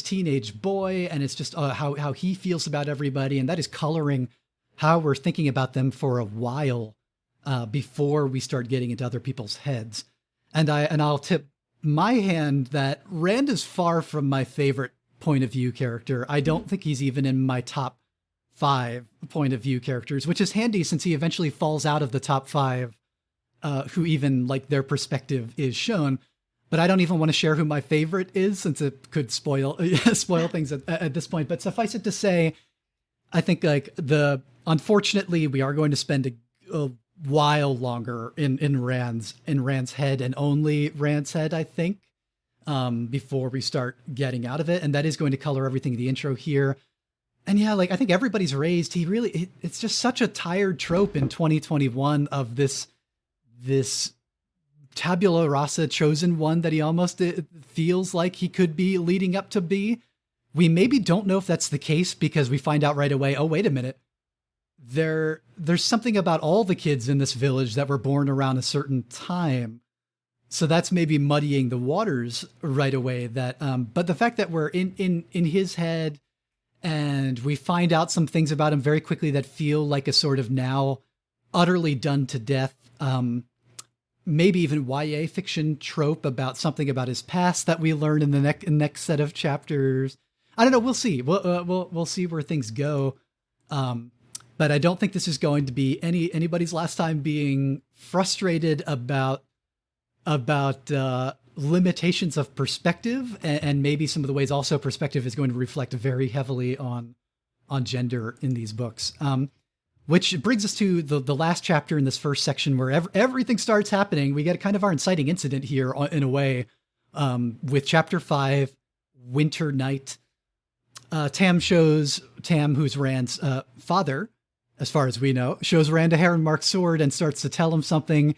teenage boy, and it's just how he feels about everybody, and that is coloring how we're thinking about them for a while before we start getting into other people's heads. And I'll tip my hand that Rand is far from my favorite point of view character. I don't think he's even in my top 5 point of view characters, which is handy since he eventually falls out of the top 5 who even like their perspective is shown. But I don't even want to share who my favorite is since it could spoil things at this point. But suffice it to say, I think unfortunately we are going to spend a while longer in Rand's head, and only Rand's head, I think, before we start getting out of it. And that is going to color everything in the intro here. And yeah, like I think everybody's raised. It's just such a tired trope in 2021 of this tabula rasa chosen one that he almost feels like he could be leading up to be. We maybe don't know if that's the case because we find out right away, oh, wait a minute. There's something about all the kids in this village that were born around a certain time. So that's maybe muddying the waters right away. That, but the fact that we're in his head and we find out some things about him very quickly that feel like a sort of now utterly done to death, maybe even YA fiction trope about something about his past that we learn in the next set of chapters. I don't know. We'll see. We'll see where things go. But I don't think this is going to be anybody's last time being frustrated about limitations of perspective, and maybe some of the ways also perspective is going to reflect very heavily on gender in these books. Which brings us to the last chapter in this first section where everything starts happening. We get kind of our inciting incident here in a way, with chapter 5, Winter Night. Tam, who's Rand's father, as far as we know, shows Rand a Heron-marked sword and starts to tell him something.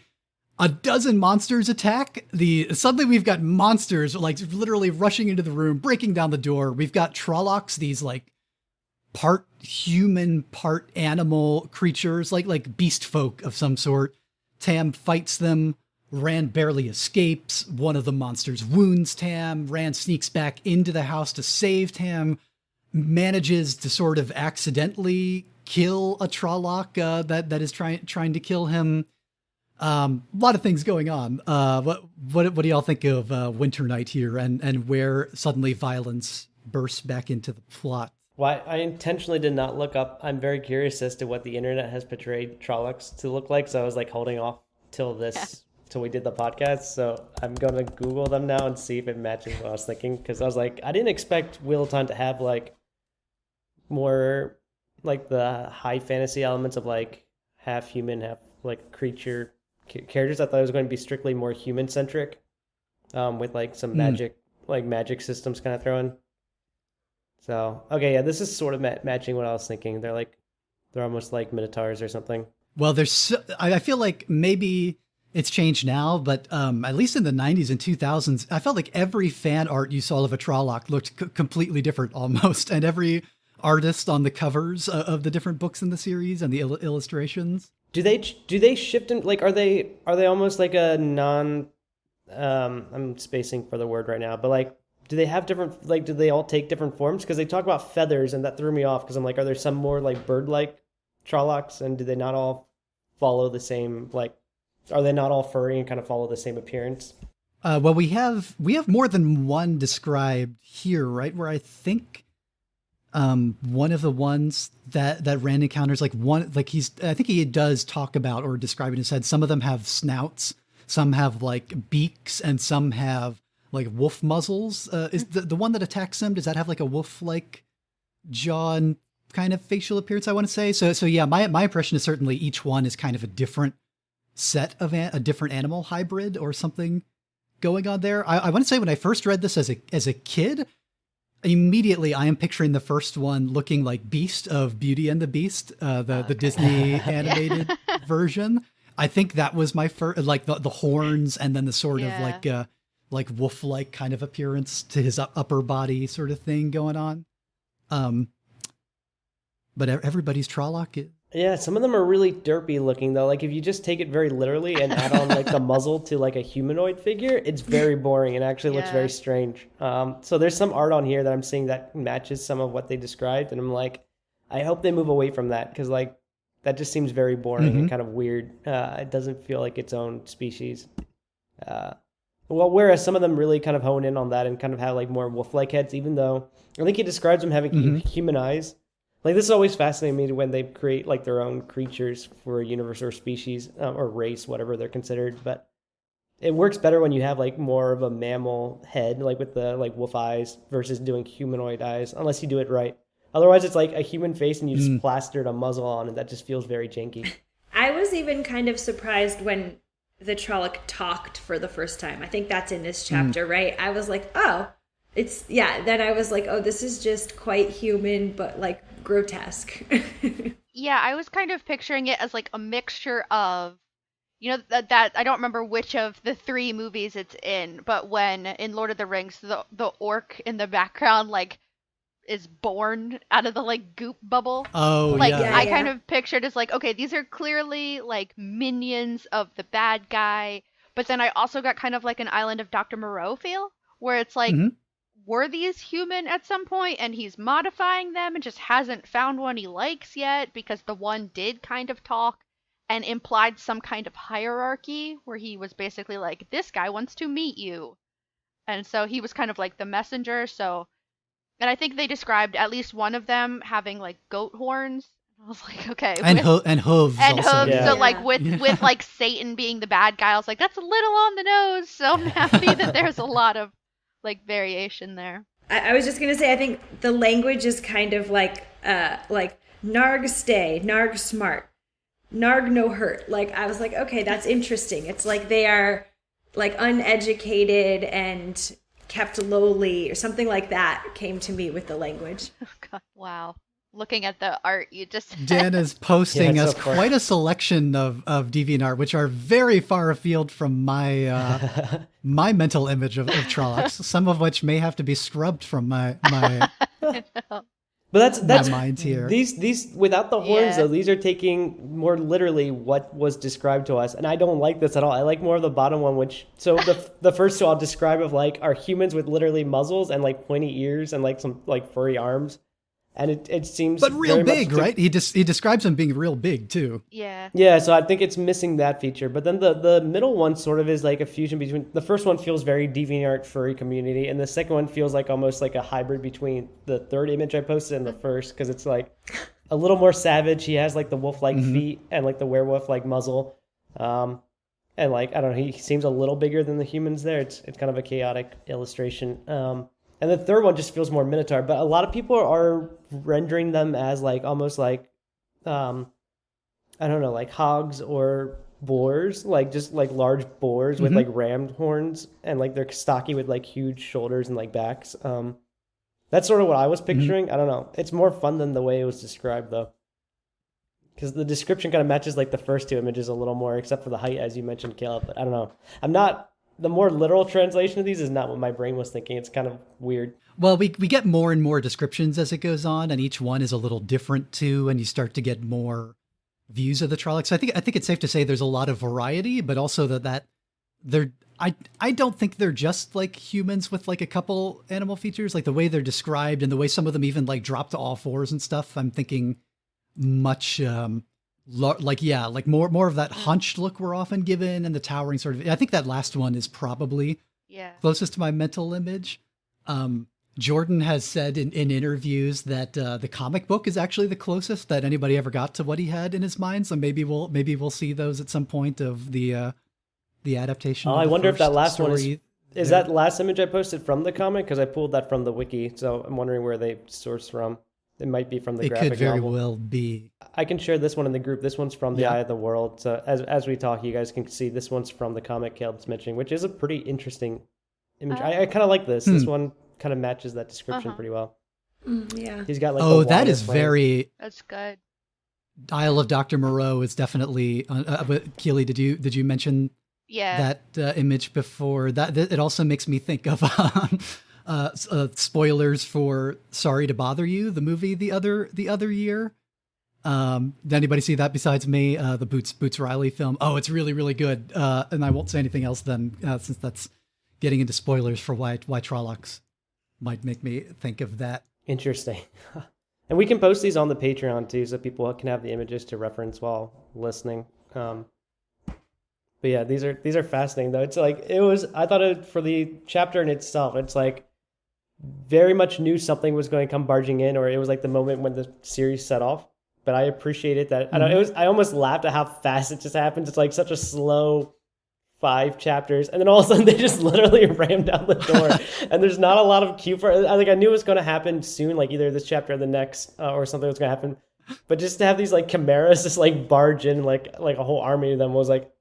A dozen monsters attack. Suddenly we've got monsters like literally rushing into the room, breaking down the door. We've got Trollocs, these like part human, part animal creatures, like beast folk of some sort. Tam fights them. Rand barely escapes. One of the monsters wounds Tam. Rand sneaks back into the house to save Tam. Manages to sort of accidentally kill a Trolloc that is trying to kill him. A lot of things going on. What do y'all think of Winter Night here, and where suddenly violence bursts back into the plot? Well, I intentionally did not look up. I'm very curious as to what the internet has portrayed Trollocs to look like, so I was like holding off till we did the podcast. So I'm gonna Google them now and see if it matches what I was thinking, because I was like, I didn't expect Wheelton to have like more like the high fantasy elements of like half human, half like creature characters. I thought it was going to be strictly more human centric, with like some magic systems kind of thrown. So okay, yeah, this is sort of matching what I was thinking. They're almost like minotaurs or something. Well, I feel like maybe it's changed now, but at least in the 90s and 2000s, I felt like every fan art you saw of a Trolloc looked completely different almost, and every artist on the covers of the different books in the series and the illustrations. Do they shift in, like, are they almost like a I'm spacing for the word right now, but like, do they have different, like, do they all take different forms? Because they talk about feathers, and that threw me off, because I'm like, are there some more like bird-like Trollocs, and do they not all follow the same, like, are they not all furry and kind of follow the same appearance? Well, we have more than one described here, right? Where I think one of the ones that Rand encounters, I think he does talk about or describe in his head, some of them have snouts, some have like beaks, and some have like wolf muzzles. Is the one that attacks him, does that have like a wolf-like jaw and kind of facial appearance, I want to say? So yeah, my impression is certainly each one is kind of a different set of a different animal hybrid or something going on there. I want to say when I first read this as a kid, immediately I am picturing the first one looking like Beast of Beauty and the Beast, the Disney animated version. I think that was my first, like the horns and then the sort of like wolf-like kind of appearance to his upper body sort of thing going on. But everybody's Trolloc. Yeah, some of them are really derpy looking though. Like if you just take it very literally and add on like the muzzle to like a humanoid figure, it's very boring and actually looks very strange. So there's some art on here that I'm seeing that matches some of what they described, and I'm like, I hope they move away from that, because like that just seems very boring and kind of weird. It doesn't feel like its own species. Well, whereas some of them really kind of hone in on that and kind of have like more wolf-like heads, even though I think he describes them having human eyes. Like this is always fascinating me when they create like their own creatures for a universe or species or race, whatever they're considered. But it works better when you have like more of a mammal head, like with the like wolf eyes, versus doing humanoid eyes, unless you do it right. Otherwise, it's like a human face and you just plastered a muzzle on, and that just feels very janky. I was even kind of surprised when the Trolloc talked for the first time. I think that's in this chapter, right? I was like, oh, then I was like, oh, this is just quite human, but like grotesque. Yeah, I was kind of picturing it as like a mixture of You know that I don't remember which of the 3 movies it's in, but when in Lord of the Rings the orc in the background like is born out of the like goop bubble. Oh, Like yeah. I kind of pictured as like, okay, these are clearly like minions of the bad guy, but then I also got kind of like an Island of Dr. Moreau feel, where it's like, Mhm. were these human at some point and he's modifying them and just hasn't found one he likes yet because the one did kind of talk and implied some kind of hierarchy where he was basically like, this guy wants to meet you. And so he was kind of like the messenger. So, and I think they described at least one of them having like goat horns. I was like, okay. And hooves and also. hooves. Yeah. So like with like Satan being the bad guy, I was like, that's a little on the nose. So I'm happy that there's a lot of like variation there. I was just gonna say, I think the language is kind of like narg stay, narg smart, narg no hurt. Like I was like, okay, that's interesting. It's like they are like uneducated and kept lowly or something like that came to me with the language. Oh, God. Wow. Looking at the art, you just Dan is posting Yeah, us so far. quite a selection of DeviantArt, which are very far afield from my my mental image of Trollocs, some of which may have to be scrubbed from my But that's mind here. These without the horns Yeah. though, these are taking more literally what was described to us, and I don't like this at all. I like more of the bottom one, which so the first two I'll describe of like are humans with literally muzzles and like pointy ears and like some like furry arms, and it seems But real very much big, to- right? He describes them being real big too. yeah. Yeah, so I think it's missing that feature. But then the middle one sort of is like a fusion between the first one feels very DeviantArt furry community, and the second one feels like almost like a hybrid between the third image I posted and the first, because it's like a little more savage. He has like the wolf-like feet and like the werewolf-like muzzle, and like I don't know, he seems a little bigger than the humans there. It's kind of a chaotic illustration. And the third one just feels more minotaur, but a lot of people are rendering them as like almost like I don't know, like hogs or boars, like just like large boars with like rammed horns, and like they're stocky with like huge shoulders and like backs. That's sort of what I was picturing. I don't know. It's more fun than the way it was described though, because the description kind of matches like the first 2 images a little more, except for the height, as you mentioned, Caleb. But I don't know. The more literal translation of these is not what my brain was thinking. It's kind of weird. Well, we get more and more descriptions as it goes on, and each one is a little different too, and you start to get more views of the Trollocs. I think it's safe to say there's a lot of variety, but also that they're I don't think they're just like humans with like a couple animal features, like the way they're described and the way some of them even like drop to all fours and stuff. I'm thinking much like more of that hunched look we're often given, and the towering sort of. I think that last one is probably Yeah. closest to my mental image. Jordan has said in interviews that the comic book is actually the closest that anybody ever got to what he had in his mind. So maybe we'll see those at some point of the adaptation. Oh, of I the wonder if that first last one story is there. that last image I posted from the comic, because I pulled that from the wiki. So I'm wondering where they sourced from. It might be from the It graphic could very novel. well be. I can share this one in the group. This one's from the Yeah. Eye of the World. So as we talk, you guys can see this one's from the comic Caleb's mentioning, which is a pretty interesting image. I kind of like this. This one kind of matches that description pretty well. Yeah. He's got like Oh, the that wider is frame. very That's good. Isle of Dr. Moreau is definitely. But Keeley, did you mention Yeah. that image before? That it also makes me think of spoilers for Sorry to Bother You, the movie the other year. Did anybody see that besides me? The Boots Riley film. Oh, it's really, really good. And I won't say anything else then, since that's getting into spoilers for why Trollocs might make me think of that. Interesting. And we can post these on the Patreon too, so people can have the images to reference while listening. But yeah, these are fascinating though. It's like I thought for the chapter in itself, it's like very much knew something was going to come barging in, or it was like the moment when the series set off. But I appreciated that. I almost laughed at how fast it just happens. It's like such a slow 5 chapters, and then all of a sudden they just literally ram down the door, and there's not a lot of cue for it. I knew it was going to happen soon, like either this chapter or the next, or something was going to happen. But just to have these like chimeras just like barge in, like a whole army of them, was like,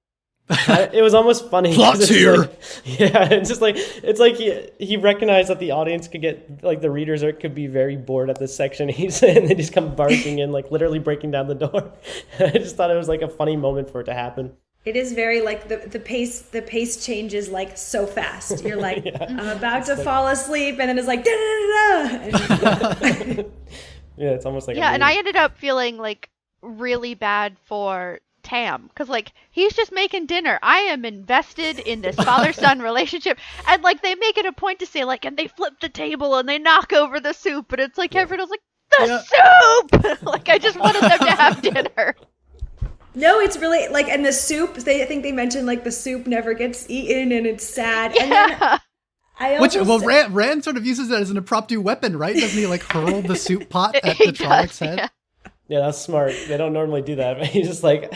it was almost funny. Plot's here. Yeah, it's like he recognized that the audience could get, like the readers could be very bored at this section. And they just come barging in, like literally breaking down the door. I just thought it was like a funny moment for it to happen. It is very like the pace changes like so fast. You're like, Yeah. I'm about to fall asleep, and then it's like da da da da. Yeah, it's almost like Yeah, a and meme. I ended up feeling like really bad for Tam because like he's just making dinner. I am invested in this father-son relationship, and like they make it a point to say like, and they flip the table and they knock over the soup, but it's like everyone's like the soup. Like I just wanted them to have dinner. No, it's really like, and the soup. I think they mentioned like the soup never gets eaten, and it's sad. And then Yeah. I Which, also well, Rand sort of uses that as an impromptu weapon, right? Doesn't he like hurl the soup pot at He the Trollocs does, head? yeah. Yeah, that's smart. They don't normally do that, but he just like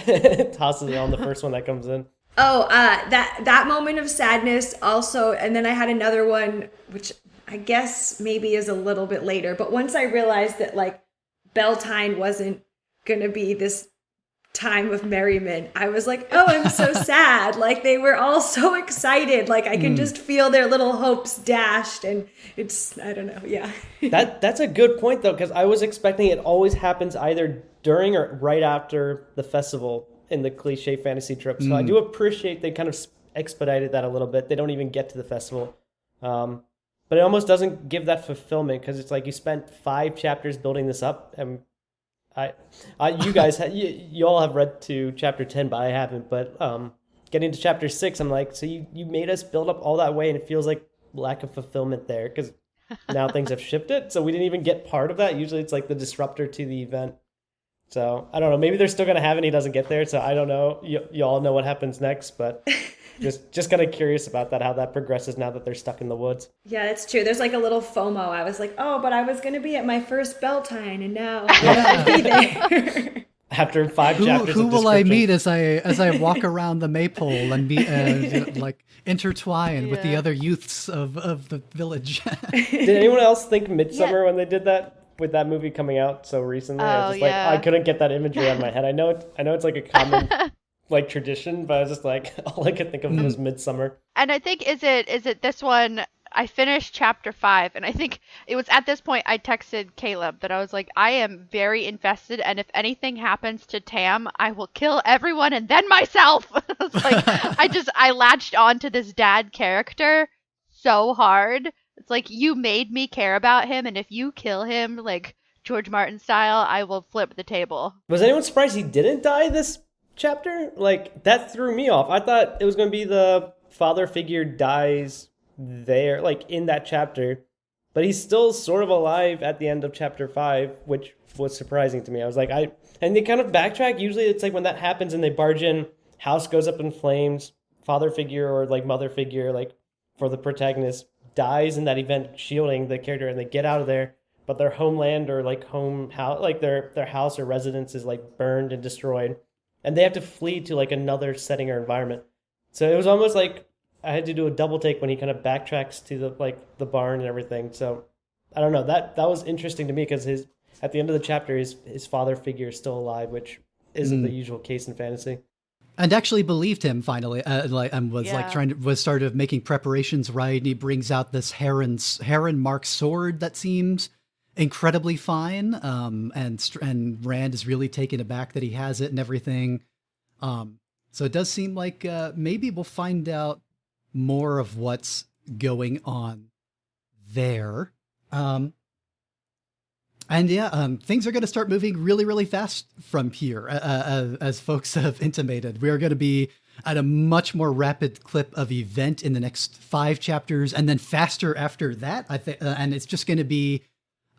tosses it on the first one that comes in. that moment of sadness also, and then I had another one which I guess maybe is a little bit later, but once I realized that like Beltane wasn't gonna be this time of merriment, I was like, oh, I'm so sad. Like they were all so excited, like I can just feel their little hopes dashed, and it's, I don't know. Yeah. That's a good point though, because I was expecting it always happens either during or right after the festival in the cliche fantasy trip. So I do appreciate they kind of expedited that a little bit. They don't even get to the festival. But it almost doesn't give that fulfillment because it's like you spent 5 chapters building this up, and you guys, you all have read to chapter 10, but I haven't. But getting to chapter 6, I'm like, so you made us build up all that way, and it feels like lack of fulfillment there because now things have shifted. So we didn't even get part of that. Usually it's like the disruptor to the event. So I don't know. Maybe they're still going to have it and he doesn't get there. So I don't know. You all know what happens next, but just kind of curious about that, how that progresses now that they're stuck in the woods. Yeah, that's true. There's like a little FOMO. I was like, oh, but I was going to be at my first Beltane, and now I won't be there. After 5 chapters Who of will I description. meet as I walk around the maypole and be like intertwine with the other youths of the village? Did anyone else think Midsummer when they did that? With that movie coming out so recently, I was just like, I couldn't get that imagery out of my head. I know it's like a common like tradition, but I was just like, all I could think of was Midsummer. And I think is it this one? I finished chapter 5, and I think it was at this point I texted Caleb that I was like, I am very invested, and if anything happens to Tam, I will kill everyone and then myself. It's like I latched on to this dad character so hard. It's like, you made me care about him, and if you kill him, like George Martin style, I will flip the table. Was anyone surprised he didn't die this chapter? Like, that threw me off. I thought it was going to be the father figure dies there, like in that chapter, but he's still sort of alive at the end of chapter 5, which was surprising to me. I was like, and they kind of backtrack. Usually it's like when that happens and they barge in, house goes up in flames, father figure or like mother figure, like for the protagonist, dies in that event shielding the character, and they get out of there, but their homeland or like house, like their house or residence is like burned and destroyed, and they have to flee to like another setting or environment. So it was almost like I had to do a double take when he kind of backtracks to the barn and everything. So I don't know, that was interesting to me because at the end of the chapter his father figure is still alive, which isn't the usual case in fantasy. And actually believed him finally, started making preparations right. And he brings out this heron marked sword that seems incredibly fine. And Rand is really taken aback that he has it and everything. So it does seem like maybe we'll find out more of what's going on there. Things are going to start moving really, really fast from here, as folks have intimated. We are going to be at a much more rapid clip of event in the next 5 chapters, and then faster after that. I think, and it's just going to be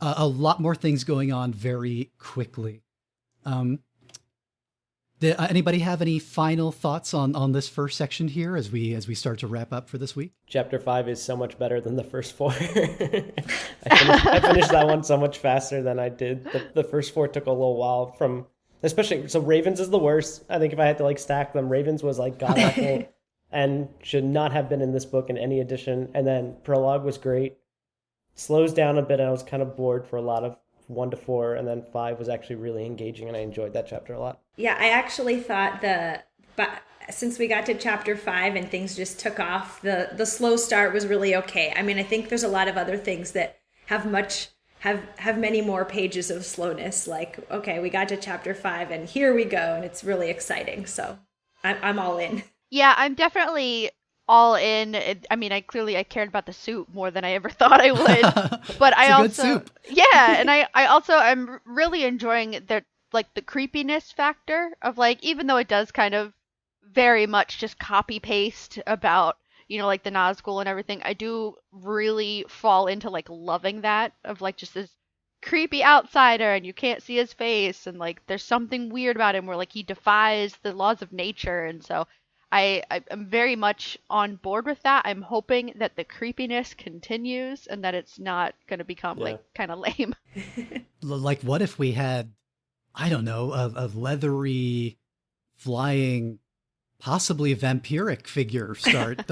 a lot more things going on very quickly. Did anybody have any final thoughts on this first section here as we start to wrap up for this week? Chapter 5 is so much better than the first 4. I finished that one so much faster than I did. The first 4 took a little while so Ravens is the worst. I think if I had to like stack them, Ravens was like god awful and should not have been in this book in any edition. And then Prologue was great. Slows down a bit, and I was kind of bored for a lot of 1 to 4, and then 5 was actually really engaging, and I enjoyed that chapter a lot. Yeah, I actually thought but since we got to chapter 5 and things just took off, the slow start was really okay. I mean, I think there's a lot of other things that have many more pages of slowness. Like, okay, we got to chapter 5 and here we go, and it's really exciting. So I'm all in. Yeah, I'm definitely all in. I mean, I cared about the suit more than I ever thought I would. But I It's a also good soup. Yeah, and I also am really enjoying the creepiness factor of like, even though it does kind of very much just copy paste about, like the Nazgul and everything, I do really fall into like loving that of like just this creepy outsider and you can't see his face and like there's something weird about him where like he defies the laws of nature. And so I'm very much on board with that. I'm hoping that the creepiness continues and that it's not going to become like kind of lame. Like, what if we had, I don't know, a leathery, flying, possibly vampiric figure start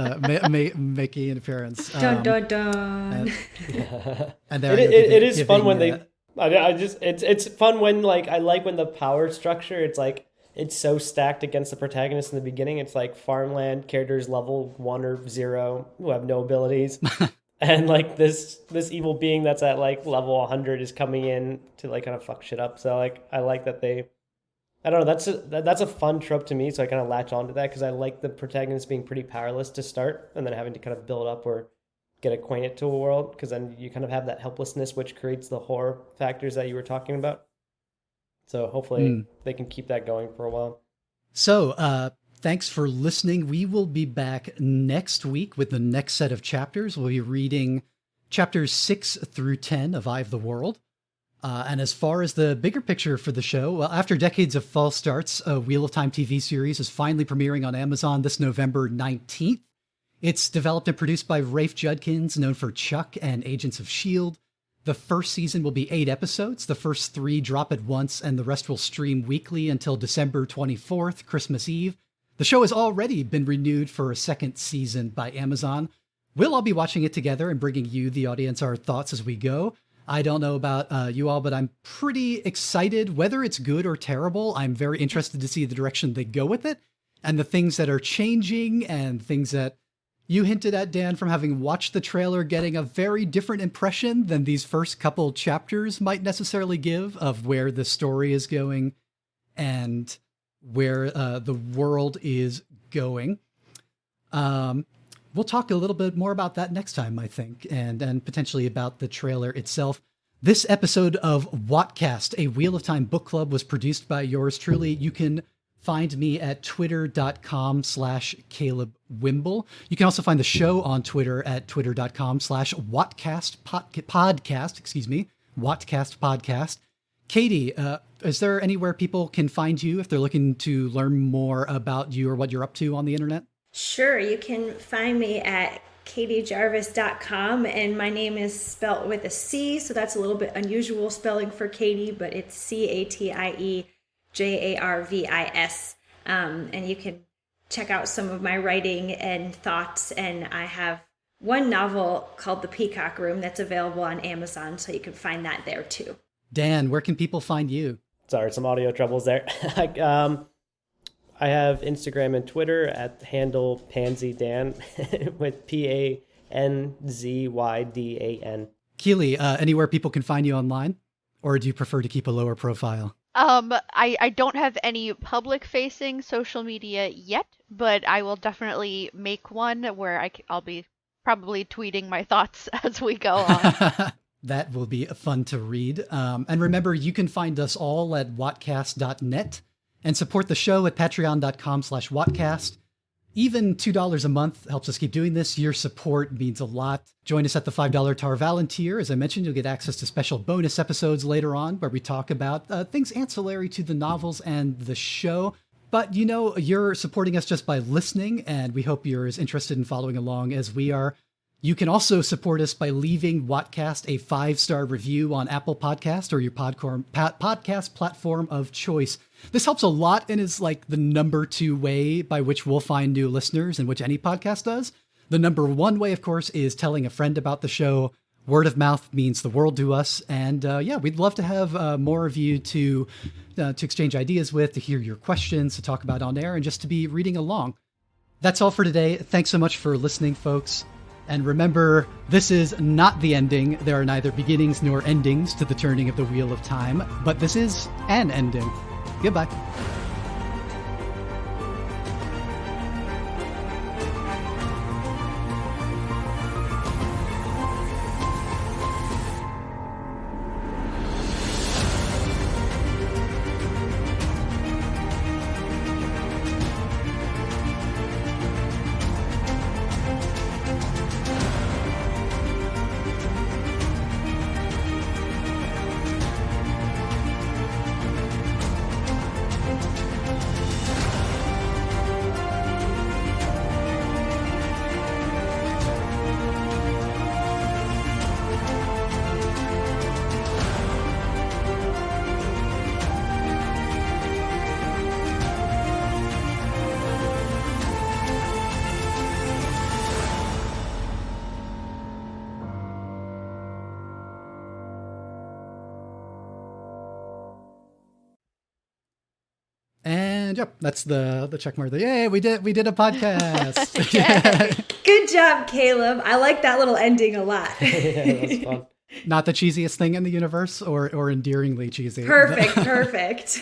making an appearance? Dun dun dun. And it is fun when they. It's fun when like I like when the power structure. It's like it's so stacked against the protagonist in the beginning. It's like farmland characters level 1 or 0 who have no abilities. And like this evil being that's at like level 100 is coming in to like kind of fuck shit up. So like I like that they, I don't know, that's a fun trope to me. So I kind of latch onto that because I like the protagonist being pretty powerless to start and then having to kind of build up or get acquainted to a world, because then you kind of have that helplessness which creates the horror factors that you were talking about. So hopefully they can keep that going for a while. So, thanks for listening. We will be back next week with the next set of chapters. We'll be reading chapters 6 through 10 of Eye of the World. And as far as the bigger picture for the show, well, after decades of false starts, a Wheel of Time TV series is finally premiering on Amazon this November 19th. It's developed and produced by Rafe Judkins, known for Chuck and Agents of S.H.I.E.L.D. The first season will be 8 episodes. The first 3 drop at once, and the rest will stream weekly until December 24th, Christmas Eve. The show has already been renewed for a second season by Amazon. We'll all be watching it together and bringing you, the audience, our thoughts as we go. I don't know about you all, but I'm pretty excited. Whether it's good or terrible, I'm very interested to see the direction they go with it and the things that are changing and things that you hinted at, Dan, from having watched the trailer, getting a very different impression than these first couple chapters might necessarily give of where the story is going and where the world is going. We'll talk a little bit more about that next time, I think, and potentially about the trailer itself. This episode of WOTCast, a Wheel of Time book club, was produced by yours truly. You can find me at twitter.com/Caleb Wimble. You can also find the show on Twitter at twitter.com/WOTCast podcast, WOTCast podcast. Catie, is there anywhere people can find you if they're looking to learn more about you or what you're up to on the internet? Sure, you can find me at katiejarvis.com, and my name is spelt with a C, so that's a little bit unusual spelling for Catie, but it's CatieJarvis. And you can check out some of my writing and thoughts, and I have one novel called The Peacock Room that's available on Amazon, so you can find that there too. Dan, where can people find you? Sorry, some audio troubles there. I have Instagram and Twitter at handle PansyDan with PANZYDAN. Keeley, anywhere people can find you online? Or do you prefer to keep a lower profile? I don't have any public-facing social media yet, but I will definitely make one where I'll be probably tweeting my thoughts as we go on. That will be fun to read. And remember, you can find us all at WOTCast.net and support the show at patreon.com/WOTCast. Even $2 a month helps us keep doing this. Your support means a lot. Join us at the $5 Tar Volunteer. As I mentioned, you'll get access to special bonus episodes later on where we talk about things ancillary to the novels and the show. But, you're supporting us just by listening, and we hope you're as interested in following along as we are. You can also support us by leaving WOTCast a 5-star review on Apple Podcast or your podcast platform of choice. This helps a lot and is like the number 2 way by which we'll find new listeners, and which any podcast does. The number 1 way, of course, is telling a friend about the show. Word of mouth means the world to us. And we'd love to have more of you to exchange ideas with, to hear your questions, to talk about on air, and just to be reading along. That's all for today. Thanks so much for listening, folks. And remember, this is not the ending. There are neither beginnings nor endings to the turning of the Wheel of Time, but this is an ending. Goodbye. And yep, that's the check mark. Yay, we did a podcast. Good job, Caleb. I like that little ending a lot. Yeah, that was fun. Not the cheesiest thing in the universe, or endearingly cheesy. Perfect.